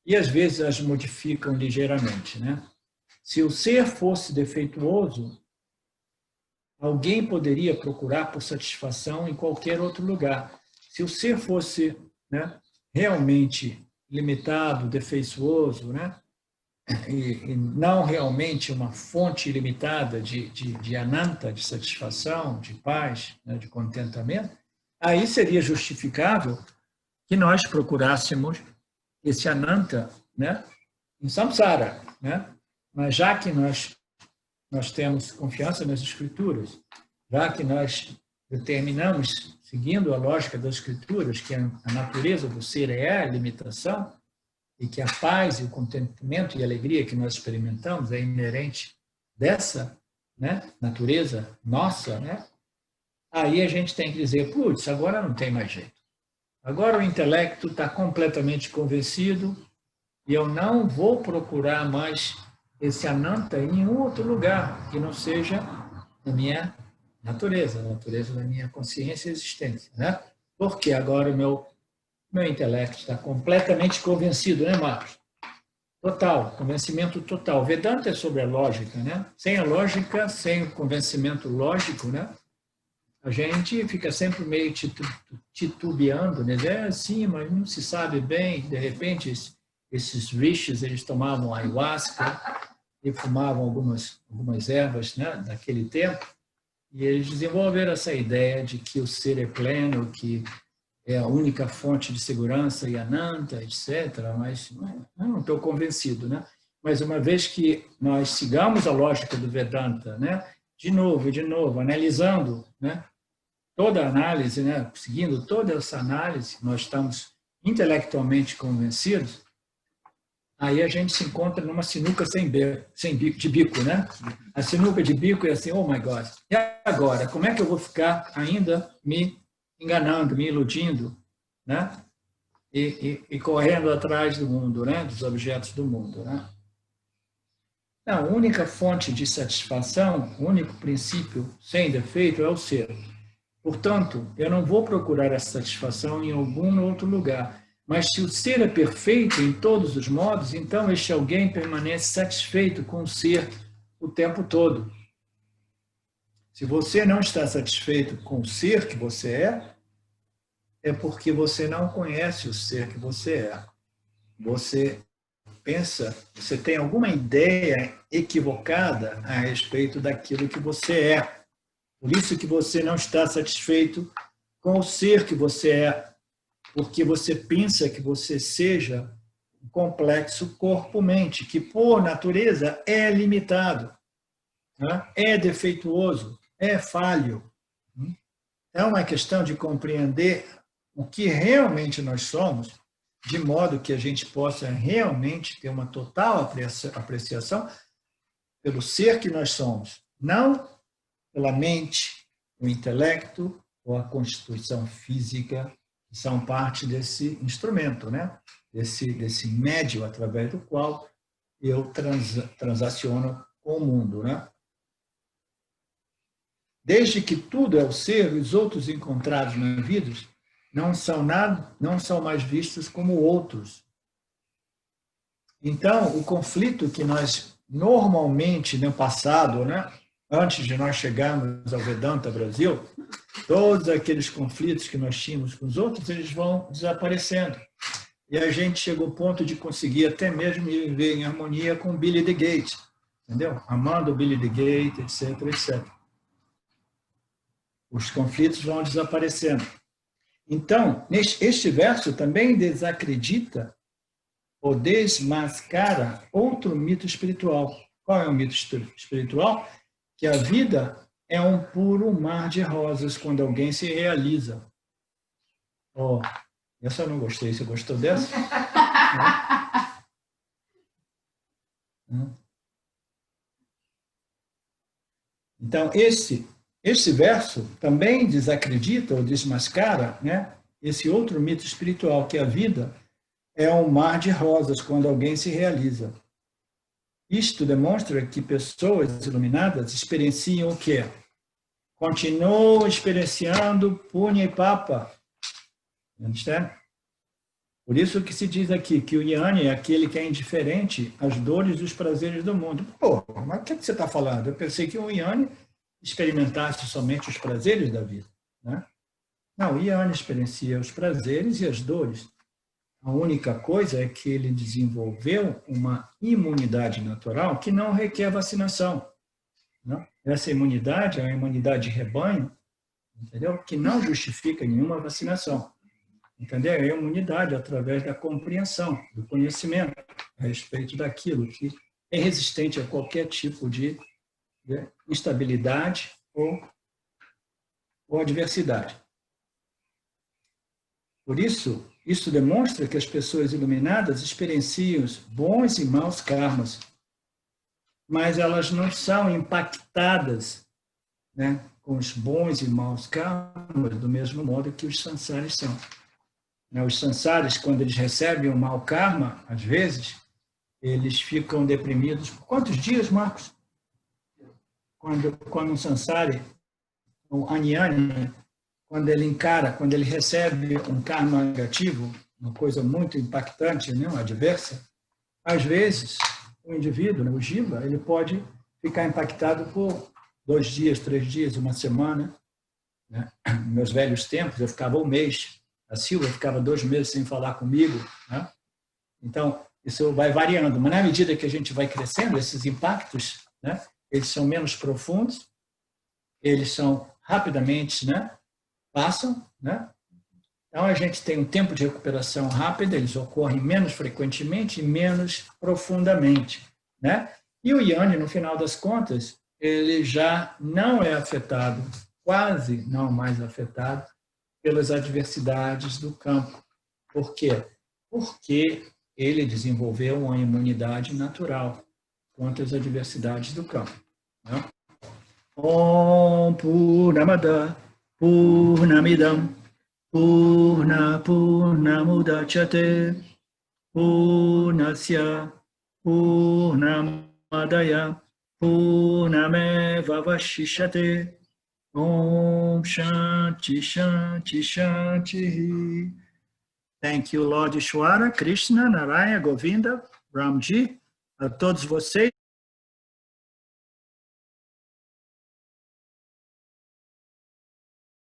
Speaker 1: e às vezes as modificam ligeiramente, né? Se o ser fosse defeituoso, alguém poderia procurar por satisfação em qualquer outro lugar. Se o ser fosse, né, realmente limitado, defeituoso, né? E não realmente uma fonte ilimitada de ananta, de satisfação, de paz, né? De contentamento, aí seria justificável que nós procurássemos esse ananta, né? Em samsara, né? Mas já que nós temos confiança nas escrituras, já que nós determinamos, seguindo a lógica das escrituras, que a natureza do ser é a limitação, e que a paz e o contentamento e a alegria que nós experimentamos é inerente dessa, né, natureza nossa, né? Aí a gente tem que dizer, putz, agora não tem mais jeito. Agora o intelecto está completamente convencido e eu não vou procurar mais esse ananta em nenhum outro lugar que não seja a minha natureza, a natureza da minha consciência e existência, né? Porque agora o meu intelecto está completamente convencido, né, Marcos? Total, convencimento total. Vedanta é sobre a lógica, né? Sem a lógica, sem o convencimento lógico, né? A gente fica sempre meio titubeando, né? É assim, mas não se sabe bem. De repente, esses rishis, eles tomavam ayahuasca e fumavam algumas ervas, né, daquele tempo, e eles desenvolveram essa ideia de que o ser é pleno, que é a única fonte de segurança e ananta, etc., mas não estou convencido, né? Mas uma vez que nós sigamos a lógica do Vedanta, né, de novo, analisando, né, toda a análise, né, seguindo toda essa análise, nós estamos intelectualmente convencidos, aí a gente se encontra numa sinuca de bico, né? A sinuca de bico é assim, oh my God, e agora? Como é que eu vou ficar ainda me enganando, me iludindo, né? E correndo atrás do mundo, né? Dos objetos do mundo, né? Não, a única fonte de satisfação, o único princípio sem defeito é o ser. Portanto, eu não vou procurar essa satisfação em algum outro lugar. Mas se o ser é perfeito em todos os modos, então este alguém permanece satisfeito com o ser o tempo todo. Se você não está satisfeito com o ser que você é porque você não conhece o ser que você é. você pensa, você tem alguma ideia equivocada a respeito daquilo que você é. Por isso que você não está satisfeito com o ser que você é, porque você pensa que você seja um complexo corpo-mente, que por natureza é limitado, né? É defeituoso, é falho. É uma questão de compreender o que realmente nós somos, de modo que a gente possa realmente ter uma total apreciação pelo ser que nós somos, não pela mente, o intelecto ou a constituição física, que são parte desse instrumento, né? Desse médio através do qual eu transaciono com o mundo, né? Desde que tudo é o ser, os outros encontrados na vida não são mais vistos como outros. Então, o conflito que nós normalmente no passado, né, antes de nós chegarmos ao Vedanta Brasil, todos aqueles conflitos que nós tínhamos com os outros, eles vão desaparecendo. E a gente chegou ao ponto de conseguir até mesmo viver em harmonia com Billy the Gate, entendeu? Amando Billy the Gate, etc, etc. Os conflitos vão desaparecendo. Então, este verso também desacredita ou desmascara outro mito espiritual. Qual é o mito espiritual? Que a vida é um puro mar de rosas quando alguém se realiza. Oh, essa eu não gostei. Você gostou dessa? Então, esse verso também desacredita ou desmascara, né, esse outro mito espiritual, que a vida é um mar de rosas quando alguém se realiza. Isto demonstra que pessoas iluminadas experienciam o quê? Continuam experienciando punha e papa. Entende? Por isso que se diz aqui que o Jnani é aquele que é indiferente às dores e os prazeres do mundo. Pô, mas o que você está falando? Eu pensei que o Jnani experimentasse somente os prazeres da vida, né? Não, o Jnani experiencia os prazeres e as dores. A única coisa é que ele desenvolveu uma imunidade natural que não requer vacinação, né? Essa imunidade é uma imunidade de rebanho, entendeu? Que não justifica nenhuma vacinação, entendeu? É a imunidade através da compreensão, do conhecimento a respeito daquilo que é resistente a qualquer tipo de instabilidade ou adversidade. Por isso, isso demonstra que as pessoas iluminadas experienciam os bons e maus karmas, mas elas não são impactadas, né, com os bons e maus karmas do mesmo modo que os sansaris são. Os sansaris, quando eles recebem um mau karma, às vezes, eles ficam deprimidos. Por quantos dias, Marcos? Quando um sansari, um anyani, quando ele recebe um karma negativo, uma coisa muito impactante, né, adversa, às vezes o indivíduo, né, o jiva, ele pode ficar impactado por 2 dias, 3 dias, uma semana. Né? Nos meus velhos tempos, eu ficava um mês. A Silvia ficava 2 meses sem falar comigo. Né? Então, isso vai variando. Mas, na medida que a gente vai crescendo, esses impactos, né, eles são menos profundos, eles são rapidamente, né, passam, né? Então, a gente tem um tempo de recuperação rápida, eles ocorrem menos frequentemente e menos profundamente, né? E o Jnani, no final das contas, ele já não é afetado, quase não mais afetado, pelas adversidades do campo. Por quê? Porque ele desenvolveu uma imunidade natural contra as adversidades do campo. Né? Om Purnamada Purnamidam Purnamudachyate Purnasya Purnamadaya Purnamevavashishate Om Shanti Shanti Shanti. Thank you, Lord Ishwara, Krishna, Narayana, Govinda, Ramji, a todos vocês.